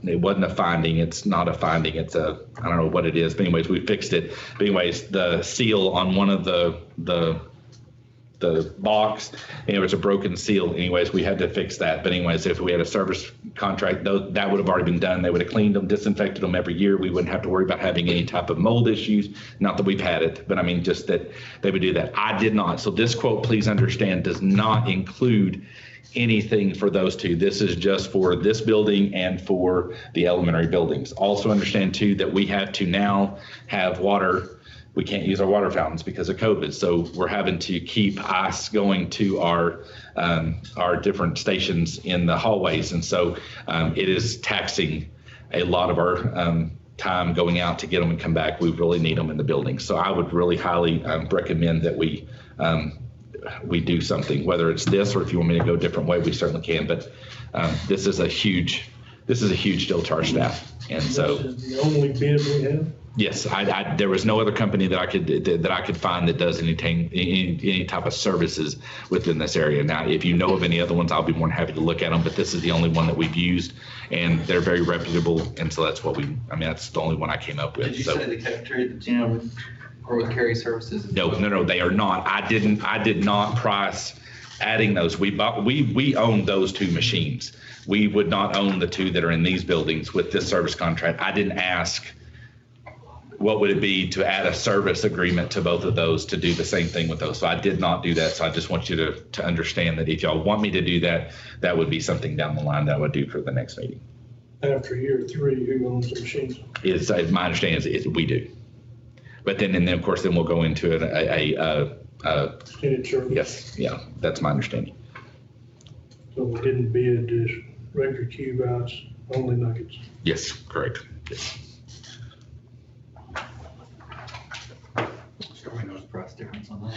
it wasn't a finding. It's not a finding. It's I don't know what it is. But anyways, we fixed it. But anyways, the seal on one of the box, and it was a broken seal. Anyways, we had to fix that. But anyways, if we had a service contract, that would have already been done. They would have cleaned them, disinfected them every year. We wouldn't have to worry about having any type of mold issues. Not that we've had it, but I mean, just that they would do that. I did not. So this quote, please understand, does not include anything for those two. This is just for this building and for the elementary buildings. Also understand too that we have to now have water. We can't use our water fountains because of COVID. So we're having to keep ice going to our different stations in the hallways. And so it is taxing a lot of our time going out to get them and come back. We really need them in the building. So I would really highly recommend that we do something, whether it's this or if you want me to go a different way, we certainly can. But this is a huge deal to our staff. And so this is the only bid we have? Yes, there was no other company that I could find that does any type of services within this area. Now, if you know of any other ones, I'll be more than happy to look at them. But this is the only one that we've used, and they're very reputable. And so that's that's the only one I came up with. Did you say the cafeteria, the gym, or with Carry Services? No, they are not. I did not price adding those. We own those two machines. We would not own the two that are in these buildings with this service contract. I didn't ask what would it be to add a service agreement to both of those to do the same thing with those. So I did not do that. So I just want you to understand that if y'all want me to do that, that would be something down the line that I would do for the next meeting. After year 3, who owns the machines? My understanding is we do. But then of course we'll go into Extended service? Yes, yeah, that's my understanding. So we didn't bid just regular cube ice, only nuggets? Yes, correct. Yes. Knows the price difference on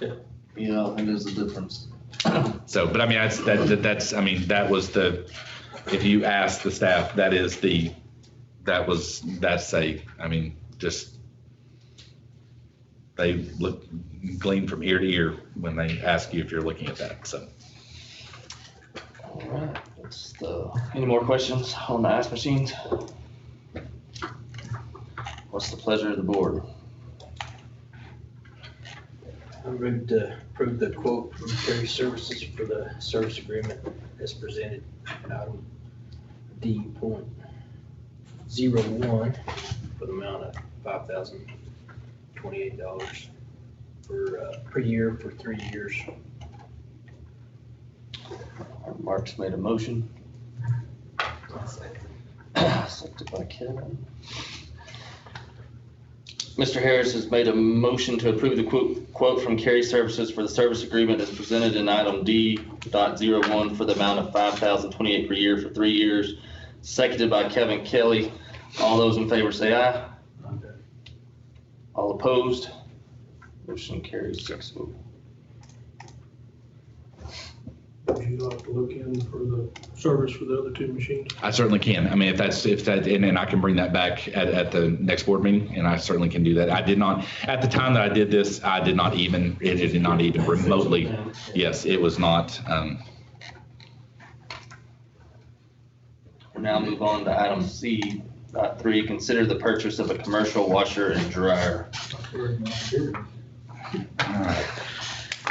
that. Yeah, it is a difference. So, but I mean, that was the, if you ask the staff, they gleam from ear to ear when they ask you if you're looking at that, so. All right, any more questions on the ice machines? What's the pleasure of the board? I move to approve the quote from Carry Services for the service agreement as presented, item D.01 for the amount of $5,028 per year for 3 years. Mark's made a motion. Seconded by Kevin. Mr. Harris has made a motion to approve the quote from Carry Services for the service agreement as presented in item D.01 for the amount of $5,028 per year for 3 years. Seconded by Kevin Kelly. All those in favor say aye. Okay. All opposed? Motion carries 6-0. Would you like to look in for the service for the other two machines? I certainly can. I mean, if that, and I can bring that back at the next board meeting, and I certainly can do that. I did not, at the time that I did this, it did not even remotely, yes, it was not. We'll now move on to item C.3, consider the purchase of a commercial washer and dryer. All right.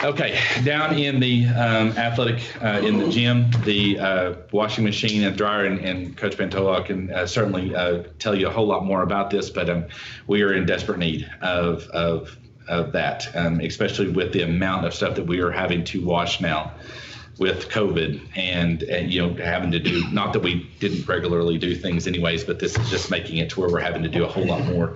Okay, down in the athletic, in the gym, the washing machine and dryer, and Coach Pantola can certainly tell you a whole lot more about this, but we are in desperate need of that, especially with the amount of stuff that we are having to wash now with COVID and having to do, not that we didn't regularly do things anyways, but this is just making it to where we're having to do a whole lot more.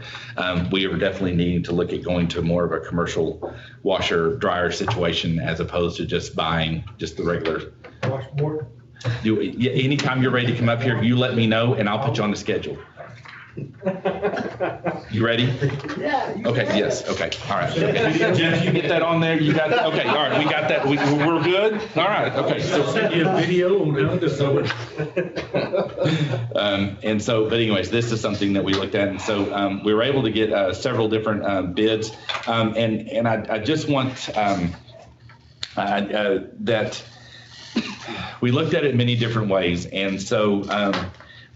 We are definitely needing to look at going to more of a commercial washer dryer situation as opposed to just buying just the regular. Washboard? Anytime you're ready to come up here, you let me know and I'll put you on the schedule. You ready? Yeah. Okay, yes, okay, all right. Okay. Jeff, you get that on there, you got that, okay, all right, we got that, we're good? All right, okay. I'll send you a video on how to do it. And so, but anyways, this is something that we looked at, and so we were able to get several different bids, and I just want that we looked at it many different ways, and so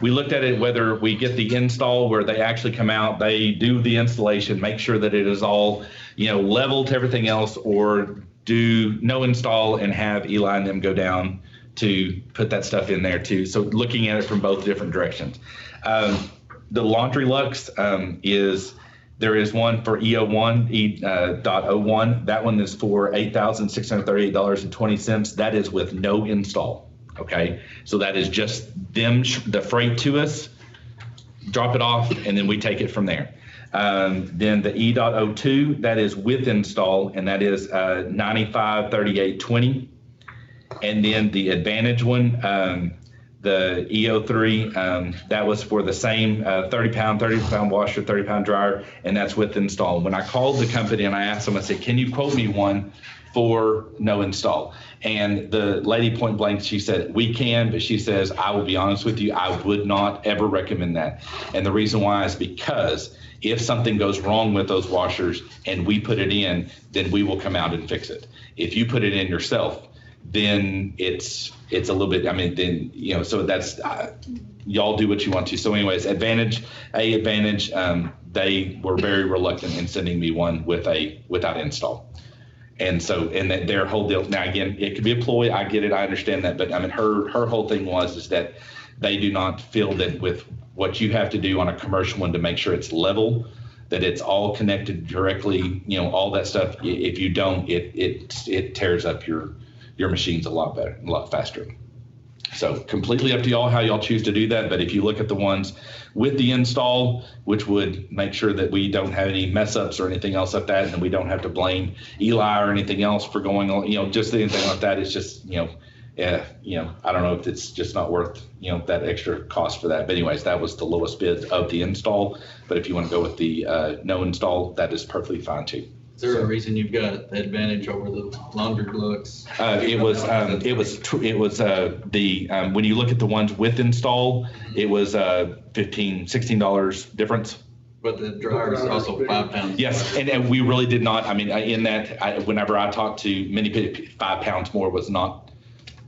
we looked at it whether we get the install where they actually come out, they do the installation, make sure that it is all, level to everything else, or do no install and have Eli and them go down to put that stuff in there too. So looking at it from both different directions. The Laundry Lux there is one for E01, E.01. That one is for $8,638.20. That is with no install. Okay, so that is just them, the freight to us, drop it off, and then we take it from there. Then the E.02, that is with install, and that is $9538.20. And then the Advantage one, the E03, that was for the same 30-pound washer, 30-pound dryer, and that's with install. When I called the company and I asked them, I said, can you quote me one for no install? And the lady point blank, she said, we can, but she says, I will be honest with you, I would not ever recommend that. And the reason why is because if something goes wrong with those washers and we put it in, then we will come out and fix it. If you put it in yourself, then it's a little bit, so that's, y'all do what you want to. So anyways, Advantage, they were very reluctant in sending me one without install. And so, and that their whole deal, now again, it could be a ploy, I get it, I understand that, but her whole thing is that they do not feel that with what you have to do on a commercial one to make sure it's level, that it's all connected directly, all that stuff. If you don't, it tears up your machines a lot better, a lot faster. So completely up to y'all how y'all choose to do that. But if you look at the ones with the install, which would make sure that we don't have any mess ups or anything else like that, and we don't have to blame Eli or anything else for going on, just anything like that. It's just, I don't know if it's just not worth, that extra cost for that. But anyways, that was the lowest bid of the install. But if you want to go with the no install, that is perfectly fine too. Is there a reason you've got the Advantage over the Laundry Lux? When you look at the ones with install, it was $16 difference. But the dryer is also 5 pounds. Yes, and we really did not, whenever I talked to many people, 5 pounds more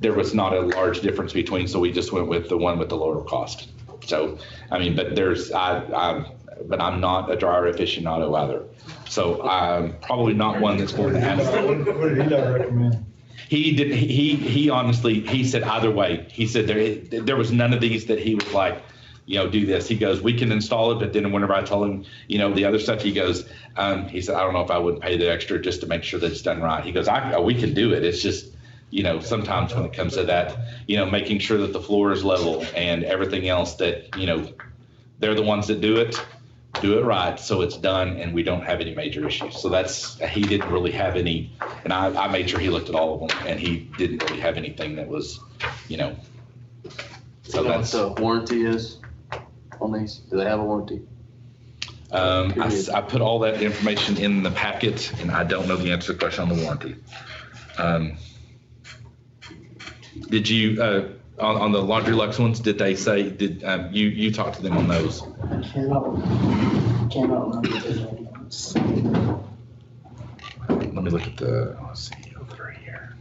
there was not a large difference between, so we just went with the one with the lower cost. So, but I'm not a dryer aficionado either. So I'm probably not one that's going to ask. What did Eli recommend? He honestly, he said either way. He said there was none of these that he was like, do this. He goes, we can install it, but then whenever I told him, the other stuff, he goes, he said, I don't know if I would pay the extra just to make sure that it's done right. He goes, we can do it. It's just, sometimes when it comes to that, making sure that the floor is level and everything else that, they're the ones that do it right, so it's done and we don't have any major issues. So he didn't really have any, and I made sure he looked at all of them, and he didn't really have anything that was, so that's. What the warranty is on these? Do they have a warranty? I put all that information in the packet, and I don't know the answer to the question on the warranty. Did you, on the Laundry Lux ones, did they say, you talked to them on those? I cannot remember the names. Let me look at let's see, over here.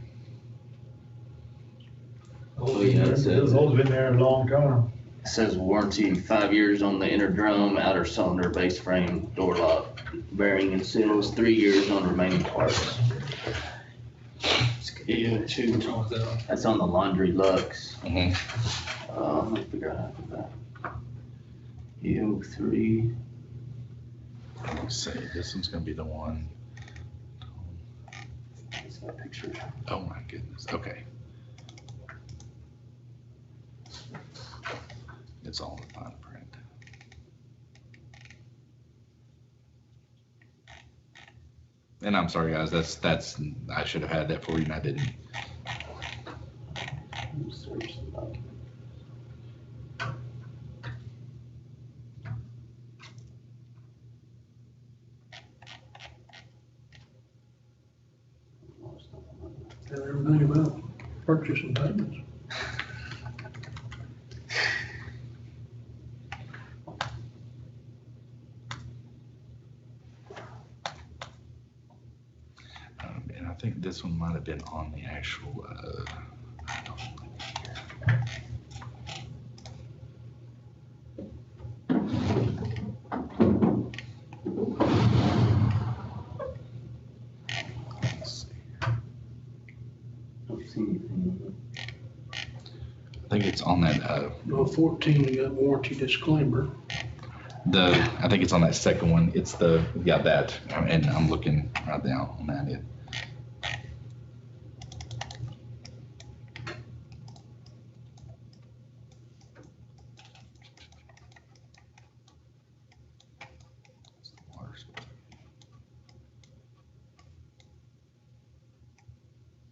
Those have been there a long time. It says warranty 5 years on the inner drum, outer cylinder, base frame, door lock, bearing and seals, 3 years on remaining parts. EO2, Which one was that on? that's on the laundry Lux. Mhm. Let me figure out how to do that. EO3, Let's see, this one's gonna be the one. it's got pictures. Oh my goodness, okay. It's all in fine print. And I'm sorry, guys, that's, I should have had that for you and I didn't. Search the document. And everything about purchase and payments. And I think this one might have been on the actual, I don't know. Let's see. Don't see anything. I think it's on that, No, 14, you got warranty disclaimer. I think it's on that second one. It's that, and I'm looking right now on that.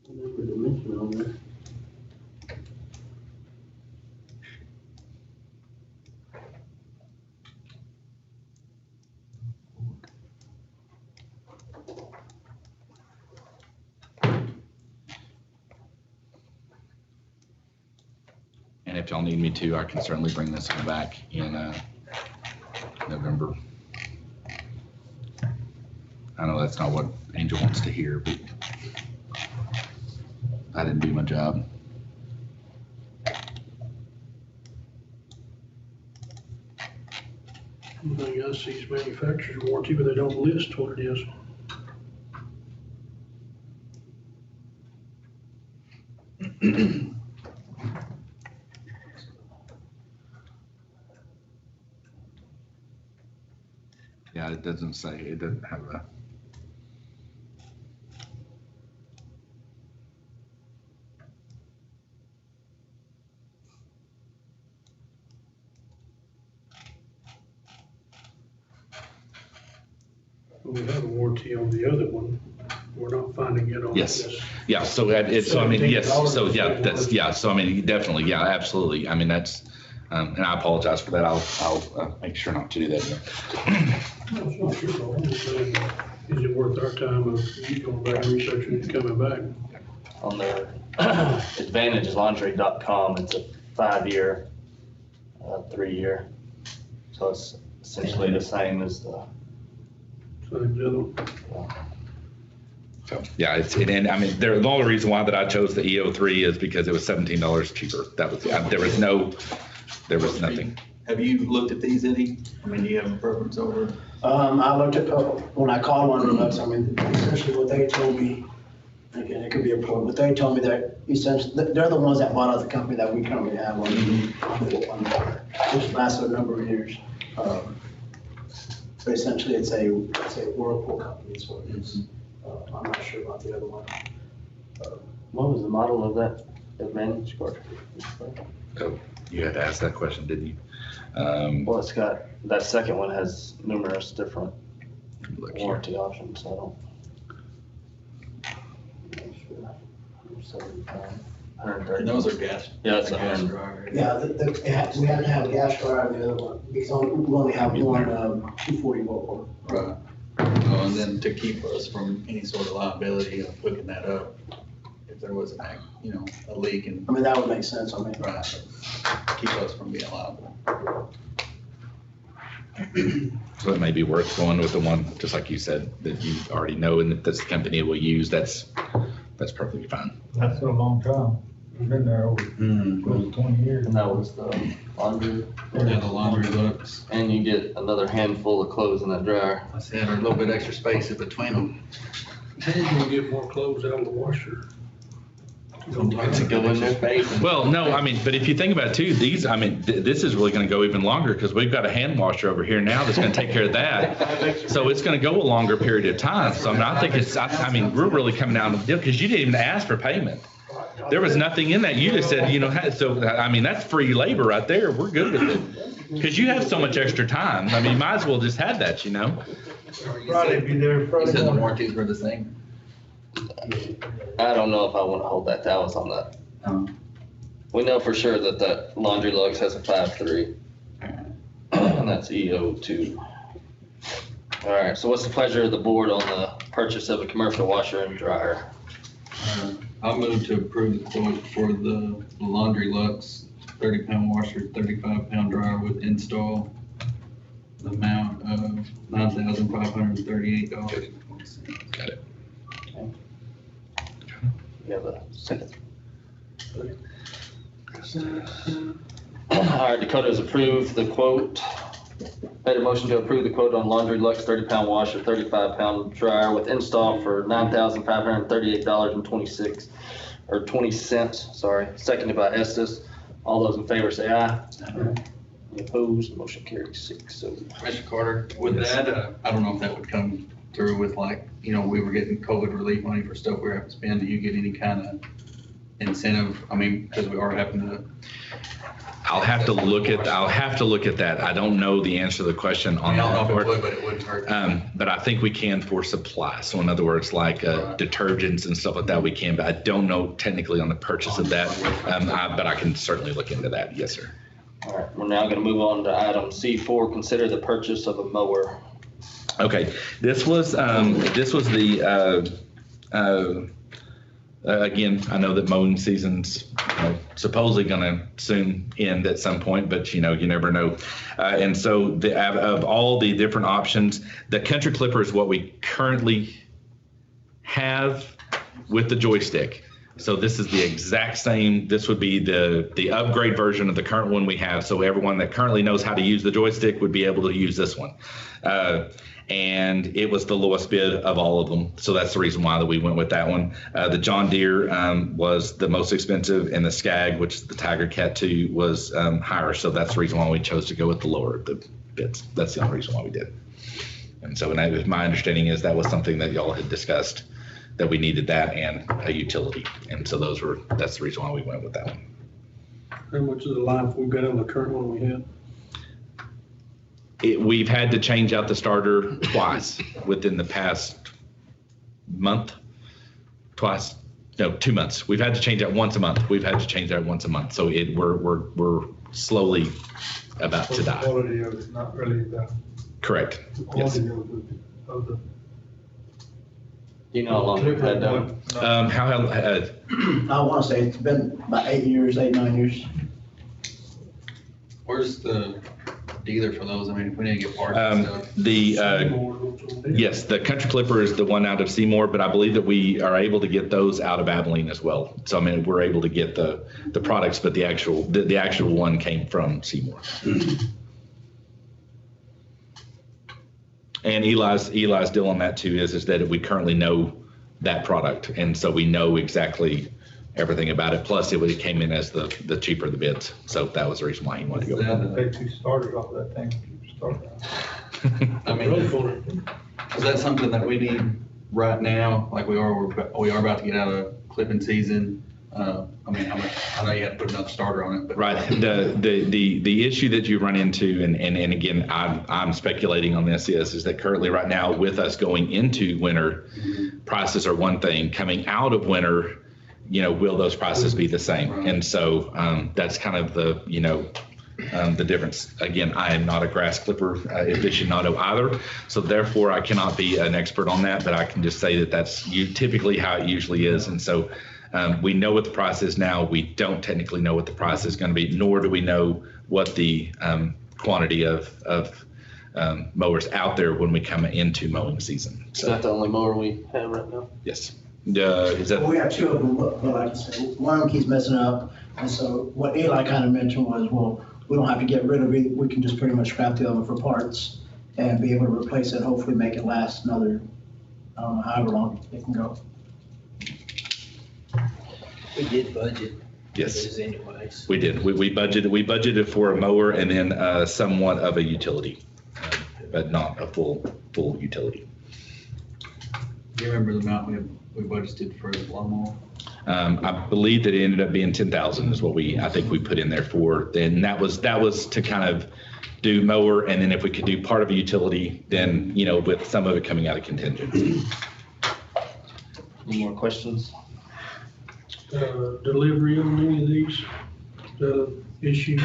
Never dimension on there. And if y'all need me to, I can certainly bring this one back in November. I know that's not what Angel wants to hear, but I didn't do my job. One thing I see is manufacturer's warranty, but they don't list what it is. Yeah, it doesn't say, it doesn't have a. We have a warranty on the other one. We're not finding it on Yes. this. Yeah, so it's, so I mean, yes, so yeah, $17. that's, yeah, so I mean, definitely, yeah, absolutely. I mean, that's, and I apologize for that. I'll make sure not to do that. No, it's not your fault. I'm just saying, is it worth our time of you going back and researching it and coming back? On their AdvantageLaundry.com, it's a 5-year, 3-year. So it's essentially the same as the, Same as the other one. So, yeah, and I mean, the only reason why that I chose the EO3 is because it was $17 cheaper. That was, there was nothing. Have you looked at these, Eddie? I mean, do you have a preference over? I looked at, when I called $100, I mean, essentially what they told me, again, it could be a pro, but they told me that essentially, they're the ones that bought out the company that we currently have on which lasts a number of years. But essentially, it's a Whirlpool company, so it's, I'm not sure about the other one. what was the model of that Advantage card? Oh, you had to ask that question, didn't you? Well, it's got, that second one has numerous different Look here. warranty options, so I don't. And those are gas. Yeah, that's gas a dryer. Yeah, we have to have a gas dryer on the other one, because we only have one 240 volt one. Right. Oh, and then to keep us from any sort of liability of hooking that up, if there was a leak and, I mean, that would make sense, I mean. right, keep us from being liable. So it may be worth going with the one, just like you said, that you already know and that this company will use. That's perfectly fine. That's been a long time. It's been there over close to 20 years. And that was the laundry. Yeah, the laundry looks. And you get another handful of clothes in that dryer. I said, a little bit extra space in between them. How you gonna get more clothes out of the washer? To go in there, baby. Well, no, I mean, but if you think about it too, these, I mean, this is really going to go even longer because we've got a hand washer over here now that's going to take care of that. So it's going to go a longer period of time. So I mean, I think it's, I mean, we're really coming down to the deal because you didn't even ask for payment. There was nothing in that. You just said, you know, so I mean, that's free labor right there. We're good with it because you have so much extra time. I mean, you might as well just have that, you know. Friday be there You Friday said the morning. warranties were the same? I don't know if I want to hold that Dallas on that. We know for sure that that Laundry Lux has a 5.3, and that's EO2. All right, so what's the pleasure of the board on the purchase of a commercial washer and dryer? I'll move to approve the quote for the Laundry Lux 30-pound washer, 35-pound dryer with install. The amount of $9,538.20. Got it. You have a second? All right, Dakota has approved the quote. Made a motion to approve the quote on Laundry Lux 30-pound washer, 35-pound dryer with install for $9,538.26, or 20 cents, sorry. Seconded by Estes. All those in favor say aye. Any opposed? Motion carries 6-0. Mr. Carter, would that, I don't know if that would come through with like, you know, we were getting COVID relief money for stuff we were having to spend. Do you get any kind of incentive? I mean, because we are having to. I'll have to look at that. I don't know the answer to the question on I don't know if that. it would, but it wouldn't hurt. But I think we can for supply. So in other words, like detergents and stuff like that, we can, but I don't know technically on the purchase of that. But I can certainly look into that. Yes, sir. All right, we're now going to move on to item C4, consider the purchase of a mower. Okay, this was the, again, I know that mowing season's supposedly going to soon end at some point, but you know, you never know. And so of all the different options, the Country Clipper is what we currently have with the joystick. So this is the exact same, this would be the upgrade version of the current one we have. So everyone that currently knows how to use the joystick would be able to use this one. And it was the lowest bid of all of them. So that's the reason why that we went with that one. The John Deere was the most expensive, and the Skag, which is the Tiger Cat 2, was higher. So that's the reason why we chose to go with the lower of the bids. That's the only reason why we did. And so my understanding is that was something that y'all had discussed, that we needed that and a utility. And so that's the reason why we went with that one. How much is the life we've got on the current one we had? We've had to change out the starter twice within the past month. 2 months. We've had to change that once a month. So we're slowly about to die. The quality of it, not really the Correct. Yes. quality of the. Do you know how long we've had that? I want to say it's been about 8, 9 years. Where's the dealer for those? I mean, if we need to get parts and stuff. Yes, the Country Clipper is the one out of Seymour, but I believe that we are able to get those out of Abilene as well. So I mean, we're able to get the products, but the actual one came from Seymour. And Eli's deal on that too is that we currently know that product, and so we know exactly everything about it. Plus, it came in as the cheaper of the bids, so that was the reason why he wanted to go with that. Take 2 starters off of that thing. I mean, is that something that we need right now? Like we are about to get out of clipping season. I mean, I know you have to put another starter on it, but right. The issue that you run into, and again, I'm speculating on this, is that currently right now with us going into winter, prices are one thing. Coming out of winter, will those prices be the same? Right. And so that's kind of the difference. Again, I am not a grass clipper aficionado either, so therefore I cannot be an expert on that, but I can just say that that's typically how it usually is. And so we know what the price is now. We don't technically know what the price is going to be, nor do we know what the quantity of mowers out there when we come into mowing season. So, is that the only mower we have right now? Yes. Is that? Well, we have 2 of them, but like I said, one of them keeps messing up. And so what Eli kind of mentioned was, well, we don't have to get rid of it. We can just pretty much scrap the other for parts and be able to replace it, hopefully make it last another, I don't know, however long it can go. We did budget. Yes. This anyways. We did. We budgeted for a mower and then somewhat of a utility, but not a full utility. Do you remember the amount we budgeted for the lawnmower? I believe that it ended up being 10,000 is what I think we put in there for. Then that was to kind of do mower, and then if we could do part of a utility, then with some of it coming out of contingency. Any more questions? Delivery on any of these, issue?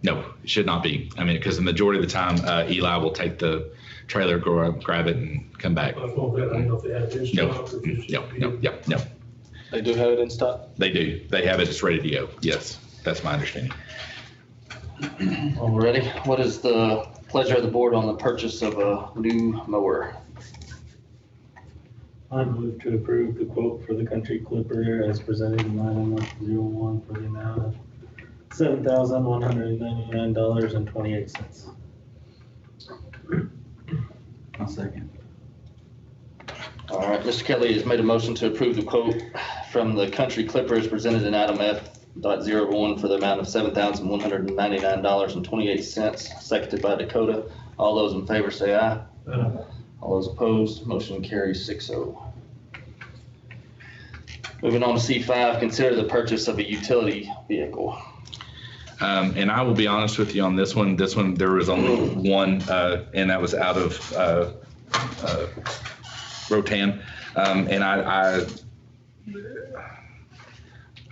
No, it should not be. I mean, because the majority of the time, Eli will take the trailer, go up, grab it, and come back. I don't know if they have it in stock or just. No. They do have it in stock? They do. They have it. It's ready to go. Yes, that's my understanding. Alrighty, what is the pleasure of the board on the purchase of a new mower? I move to approve the quote for the Country Clipper as presented in item 1 for the amount of $7,199.28. I'll second. All right, Mr. Kelly has made a motion to approve the quote from the Country Clippers presented in item F.01 for the amount of $7,199.28, seconded by Dakota. All those in favor say aye. All those opposed, motion carries 6-0. Moving on to C5, consider the purchase of a utility vehicle. And I will be honest with you on this one. This one, there was only one, and that was out of Rotan. And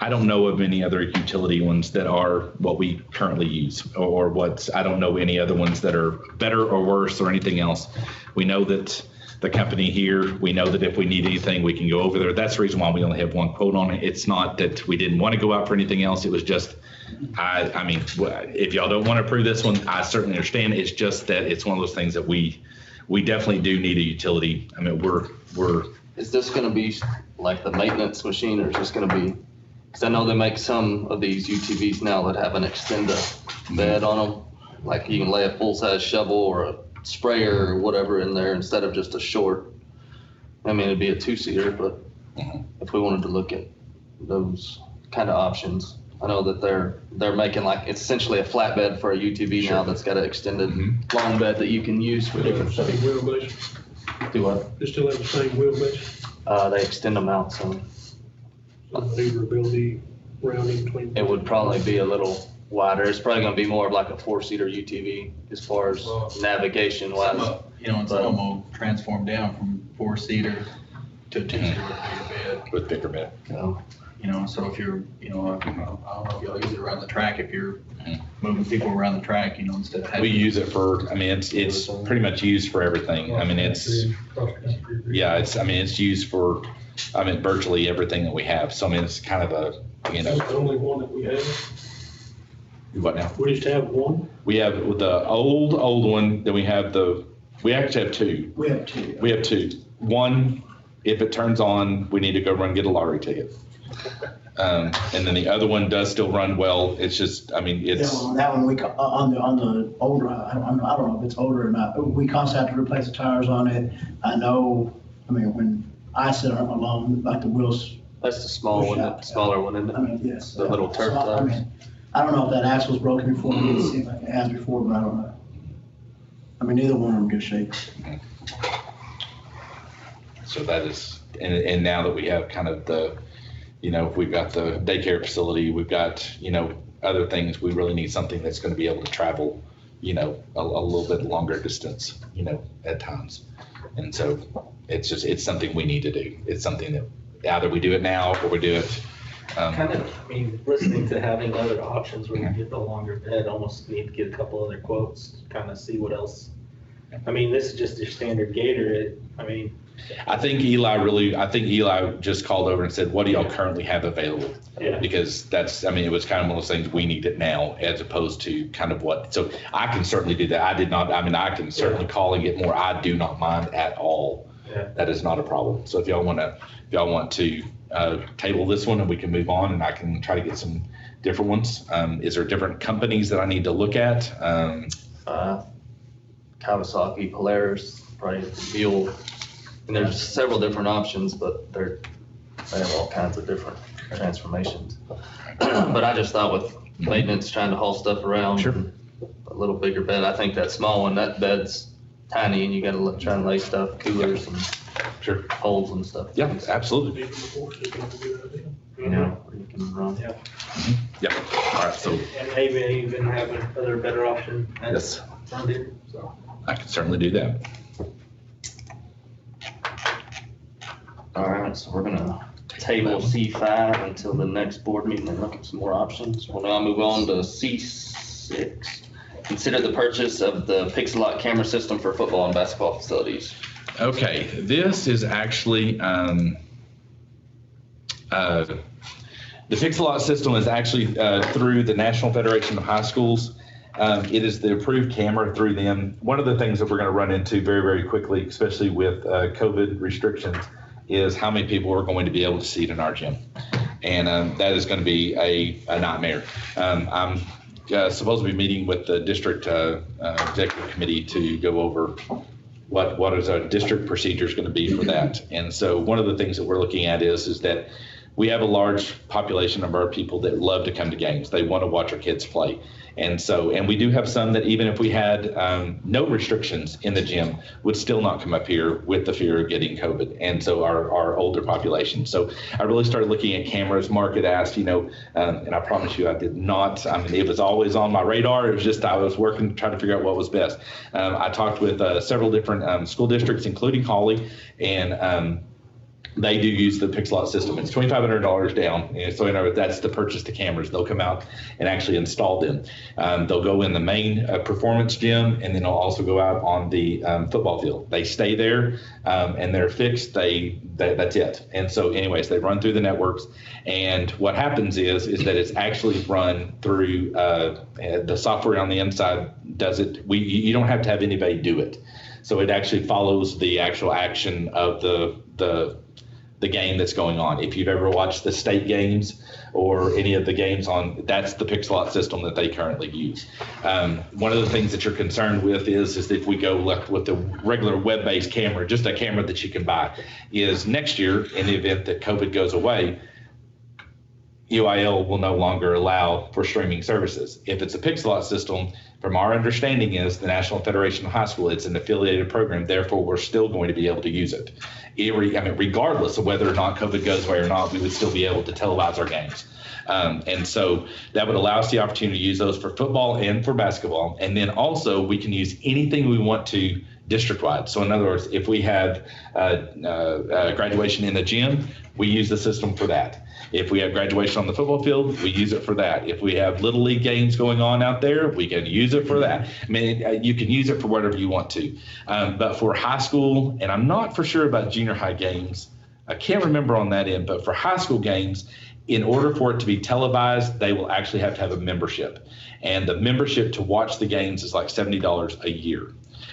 I don't know of any other utility ones that are what we currently use, or I don't know any other ones that are better or worse or anything else. We know that the company here, we know that if we need anything, we can go over there. That's the reason why we only have one quote on it. It's not that we didn't want to go out for anything else. It was just, I mean, if y'all don't want to approve this one, I certainly understand. It's just that it's one of those things that we definitely do need a utility. I mean, we're. Is this going to be like the maintenance machine, or is this going to be, because I know they make some of these UTVs now that have an extender bed on them. Like you can lay a full-size shovel or a sprayer or whatever in there instead of just a short. I mean, it'd be a two-seater, but if we wanted to look at those kind of options, I know that they're making like, it's essentially a flatbed for a UTV now that's got an extended long bed that you can use for different stuff. Same wheelbase? Do what? They still have the same wheelbase? They extend them out some. Maneuverability around in between? It would probably be a little wider. It's probably gonna be more of like a four-seater UTV as far as navigation wise. And some of them will transform down from four-seater to a two-seater with bigger bed. So, So if you're, I don't know if y'all use it around the track, if you're moving people around the track, instead of having. We use it for, I mean, it's pretty much used for everything. I mean, it's used for, virtually everything that we have. So, I mean, it's kind of a, That's the only one that we have? What now? We just have one? We have the old one, then we actually have two. We have two. We have two. One, if it turns on, we need to go run and get a lottery ticket. And then the other one does still run well. It's just, it's. That one, we, on the older, I don't know if it's older or not, we constantly have to replace the tires on it. I know, when I sit on it alone, like the wheels. that's the small one, the smaller one, isn't it? Yes. The little turf tires. I don't know if that axle's broken before, we see if it has before, but I don't know. Neither one are in good shape. So that is, and now that we have kind of the, we've got the daycare facility, we've got, other things, we really need something that's going to be able to travel, a little bit longer distance, at times. And so it's something we need to do. It's something that either we do it now or we do it. Listening to having other options where you get the longer bed, almost need to get a couple other quotes, kind of see what else. This is just your standard gator. I think Eli just called over and said, what do y'all currently have available? Yeah. Because that's, it was kind of one of those things, we need it now as opposed to kind of what, so I can certainly do that. I can certainly call and get more. I do not mind at all. Yeah. That is not a problem. So if y'all want to table this one and we can move on and I can try to get some different ones. Is there different companies that I need to look at? Kawasaki, Polaris, probably Buell. And there's several different options, but they're they have all kinds of different transformations. But I just thought with maintenance, trying to haul stuff around. Sure. A little bigger bed. I think that small one, that bed's tiny and you gotta try and lay stuff, coolers and Sure. holes and stuff. Yeah, absolutely. You know, where you can run. Yeah. Yeah. All right. So And maybe even have another better option. yes, Down there, so. I can certainly do that. All right, so we're gonna table C5 until the next board meeting and look at some more options. We'll now move on to C6. Consider the purchase of the Pixelot camera system for football and basketball facilities. Okay, this is actually the Pixelot system is actually through the National Federation of High Schools. It is the approved camera through them. One of the things that we're going to run into very, very quickly, especially with COVID restrictions, is how many people are going to be able to see it in our gym. And that is going to be a nightmare. I'm supposed to be meeting with the district executive committee to go over what is our district procedures going to be for that. And so one of the things that we're looking at is that we have a large population number of people that love to come to games. They want to watch our kids play. And we do have some that even if we had no restrictions in the gym would still not come up here with the fear of getting COVID. And so our older population. So I really started looking at cameras. Mark had asked, and I promise you I did not. I mean, it was always on my radar. It was just I was working, trying to figure out what was best. I talked with several different school districts, including Hawley, and they do use the Pixelot system. It's $2,500 down. And so that's to purchase the cameras. They'll come out and actually install them. They'll go in the main performance gym, and then they'll also go out on the football field. They stay there and they're fixed. That's it. And so anyways, they run through the networks. And what happens is that it's actually run through the software on the inside does it. You don't have to have anybody do it. So it actually follows the actual action of the game that's going on. If you've ever watched the state games or any of the games that's the Pixelot system that they currently use. One of the things that you're concerned with is if we go left with the regular web-based camera, just a camera that you can buy, is next year in the event that COVID goes away, UIL will no longer allow for streaming services. If it's a Pixelot system, from our understanding is the National Federation of High School, it's an affiliated program, therefore we're still going to be able to use it. Regardless of whether or not COVID goes away or not, we would still be able to televise our games. And so that would allow us the opportunity to use those for football and for basketball. And then also we can use anything we want to district-wide. So in other words, if we have graduation in the gym, we use the system for that. If we have graduation on the football field, we use it for that. If we have Little League games going on out there, we can use it for that. I mean, you can use it for whatever you want to. But for high school, and I'm not for sure about junior high games, I can't remember on that end, but for high school games, in order for it to be televised, they will actually have to have a membership. And the membership to watch the games is like $70 a year.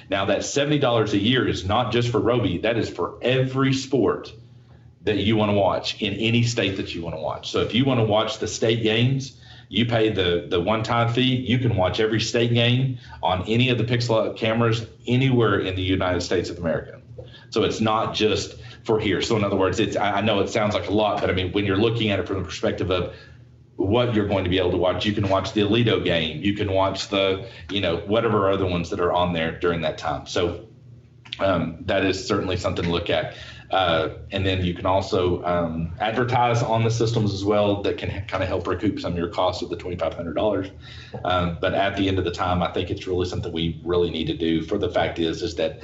Now, that $70 a year is not just for Roby, that is for every sport that you want to watch in any state that you want to watch. So if you want to watch the state games, you pay the one-time fee. You can watch every state game on any of the Pixelot cameras anywhere in the United States of America. So it's not just for here. So in other words, I know it sounds like a lot, but I mean, when you're looking at it from the perspective of what you're going to be able to watch, you can watch the Alito game, you can watch the, whatever other ones that are on there during that time. So that is certainly something to look at. And then you can also advertise on the systems as well that can kind of help recoup some of your costs of the $2,500. But at the end of the time, I think it's really something we really need to do. For the fact is that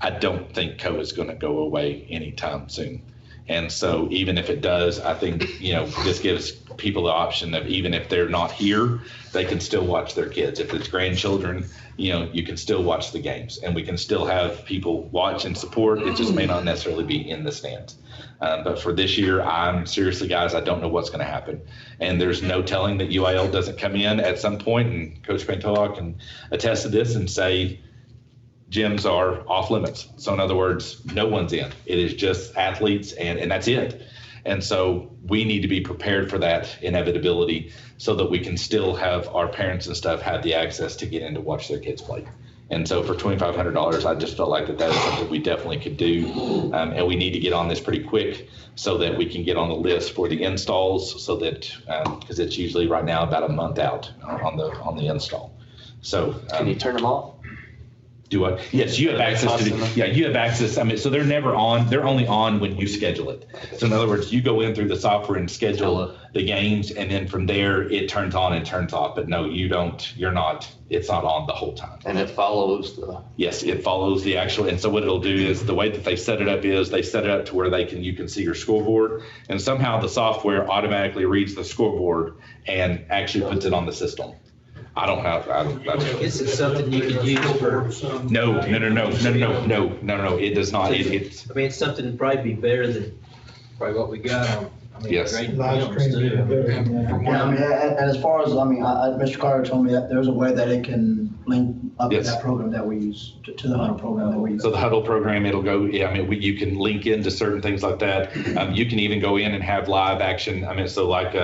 I don't think COVID is going to go away anytime soon. And so even if it does, I think, this gives people the option of, even if they're not here, they can still watch their kids. If it's grandchildren, you can still watch the games, and we can still have people watch and support. It just may not necessarily be in the stands. But for this year, seriously, guys, I don't know what's going to happen. And there's no telling that UIL doesn't come in at some point, and Coach Pantoja can attest to this and say, gyms are off limits. So in other words, no one's in. It is just athletes, and that's it. And so we need to be prepared for that inevitability so that we can still have our parents and stuff have the access to get in to watch their kids play. And so for $2,500, I just felt like that is something we definitely could do. And we need to get on this pretty quick so that we can get on the list for the installs, so that, because it's usually right now about a month out on the install. So. Can you turn them off? Do what? Yes, you have access to you have access. I mean, so they're never on, they're only on when you schedule it. So in other words, you go in through the software and schedule the games, and then from there it turns on and turns off. But no, it's not on the whole time. And it follows Yes, it follows the actual, and so what it'll do is, the way that they set it up is, they set it up to where you can see your scoreboard, and somehow the software automatically reads the scoreboard and actually puts it on the system. I don't have. Is it something you can use for? No. It does not. It's. I mean, it's something that'd probably be better than probably what we got on. I mean, Yes. great Live films stream is too. better than that. Yeah, I mean, and as far as, Mr. Carter told me that there's a way that it can link up to Yes. that program that we use, to the Huddle program that we use. So the Huddle program, it'll go. Yeah, I mean, you can link into certain things like that. You can even go in and have live action. I mean, so like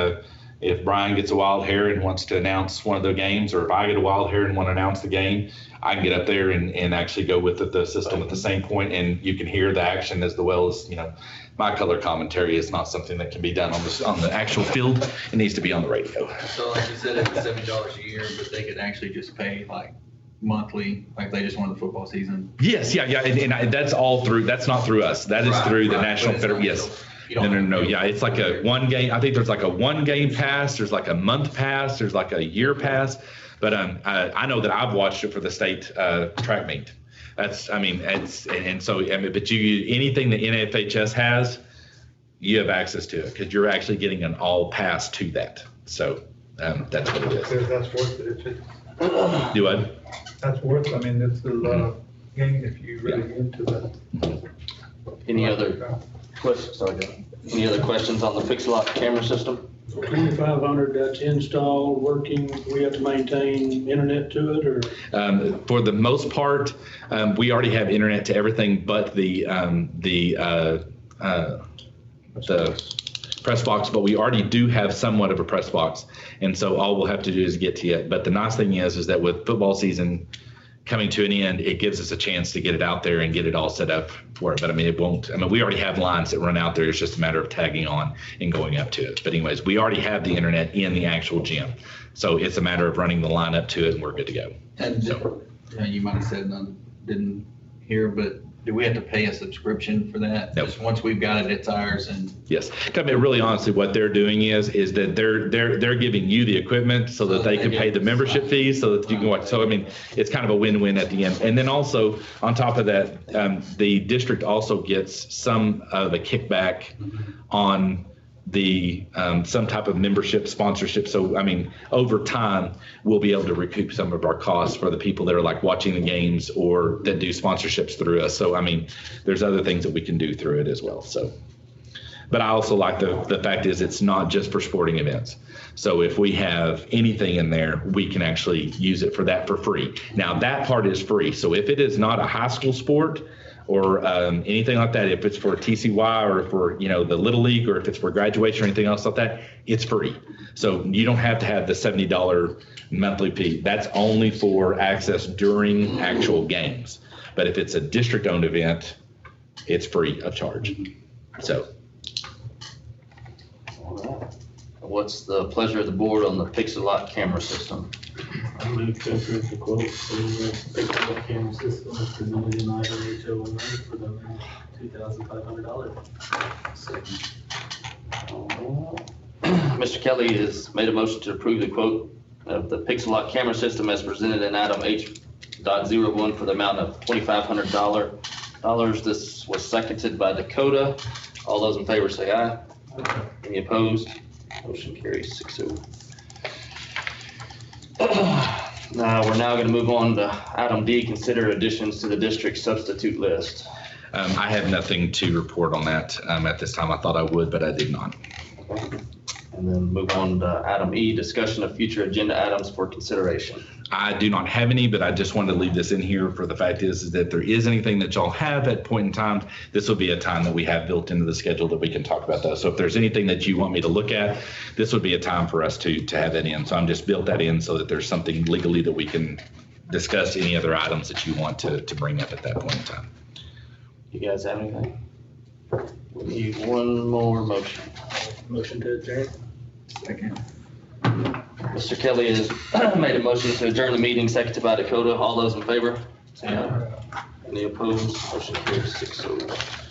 if Brian gets a wild hair and wants to announce one of the games, or if I get a wild hair and want to announce the game, I can get up there and actually go with the system at the same point, and you can hear the action as well as, my color commentary is not something that can be done on the actual field. It needs to be on the radio. So like you said, it's $70 a year, but they could actually just pay like monthly, like they just won the football season. Yes, yeah, and that's all through. That's not through us. That is through the National Federation. Yes. No. Yeah, it's like a one game. I think there's like a 1 game pass. There's like a month pass. There's like a year pass. But I know that I've watched it for the state track meet. But anything that NFHS has, you have access to it, because you're actually getting an all pass to that. So that's what it is. That's worth it. Do what? That's worth, I mean, it's a lot of gain if you really get into that. Any other questions? Sorry, John. Any other questions on the Pixel-Lock camera system? So 2,500, that's installed, working, we have to maintain internet to it, or? For the most part, we already have internet to everything but the press box, but we already do have somewhat of a press box. And so all we'll have to do is get to it. But the nice thing is that with football season coming to an end, it gives us a chance to get it out there and get it all set up for it. But we already have lines that run out there. It's just a matter of tagging on and going up to it. But anyways, we already have the internet in the actual gym. So it's a matter of running the line up to it, and we're good to go. And you might have said didn't hear, but do we have to pay a subscription for that? Nope. Just once we've got it, it's ours. And yes, I mean, really honestly, what they're doing is that they're giving you the equipment so that they can pay the membership fees so that you can watch. So I mean, it's kind of a win-win at the end. And then also on top of that, the district also gets some of a kickback on the some type of membership sponsorship. So I mean, over time we'll be able to recoup some of our costs for the people that are like watching the games or that do sponsorships through us. So I mean, there's other things that we can do through it as well. So, but I also like the fact is it's not just for sporting events. So if we have anything in there, we can actually use it for that for free. Now that part is free. So if it is not a high school sport or anything like that, if it's for TCY or for the Little League, or if it's for graduation or anything else like that, it's free. So you don't have to have the $70 monthly fee. That's only for access during actual games. But if it's a district-owned event, it's free of charge. So. All right. What's the pleasure of the board on the Pixel-Lock camera system? I move to approve the quote for the Pixel-Lock camera system as presented in item HO1 for the amount of $2,500. Second. Mr. Kelly has made a motion to approve the quote of the Pixel-Lock camera system as presented in item H.01 for the amount of $2,500. This was seconded by Dakota. All those in favor say aye. Any opposed? Motion carries 6-0. We're now going to move on to item D, consider additions to the district substitute list. I have nothing to report on that at this time. I thought I would, but I did not. Okay. And then move on to item E, discussion of future agenda items for consideration. I do not have any, but I just wanted to leave this in here for the fact is that there is anything that y'all have at point in time, this will be a time that we have built into the schedule that we can talk about those. So if there's anything that you want me to look at, this would be a time for us to have that in. So I'm just built that in so that there's something legally that we can discuss any other items that you want to bring up at that point in time. You guys have anything? We need one more motion. Motion to adjourn. Second. Mr. Kelly has made a motion to adjourn the meeting, seconded by Dakota. All those in favor? Say aye. Any opposed? Motion carries 6-0.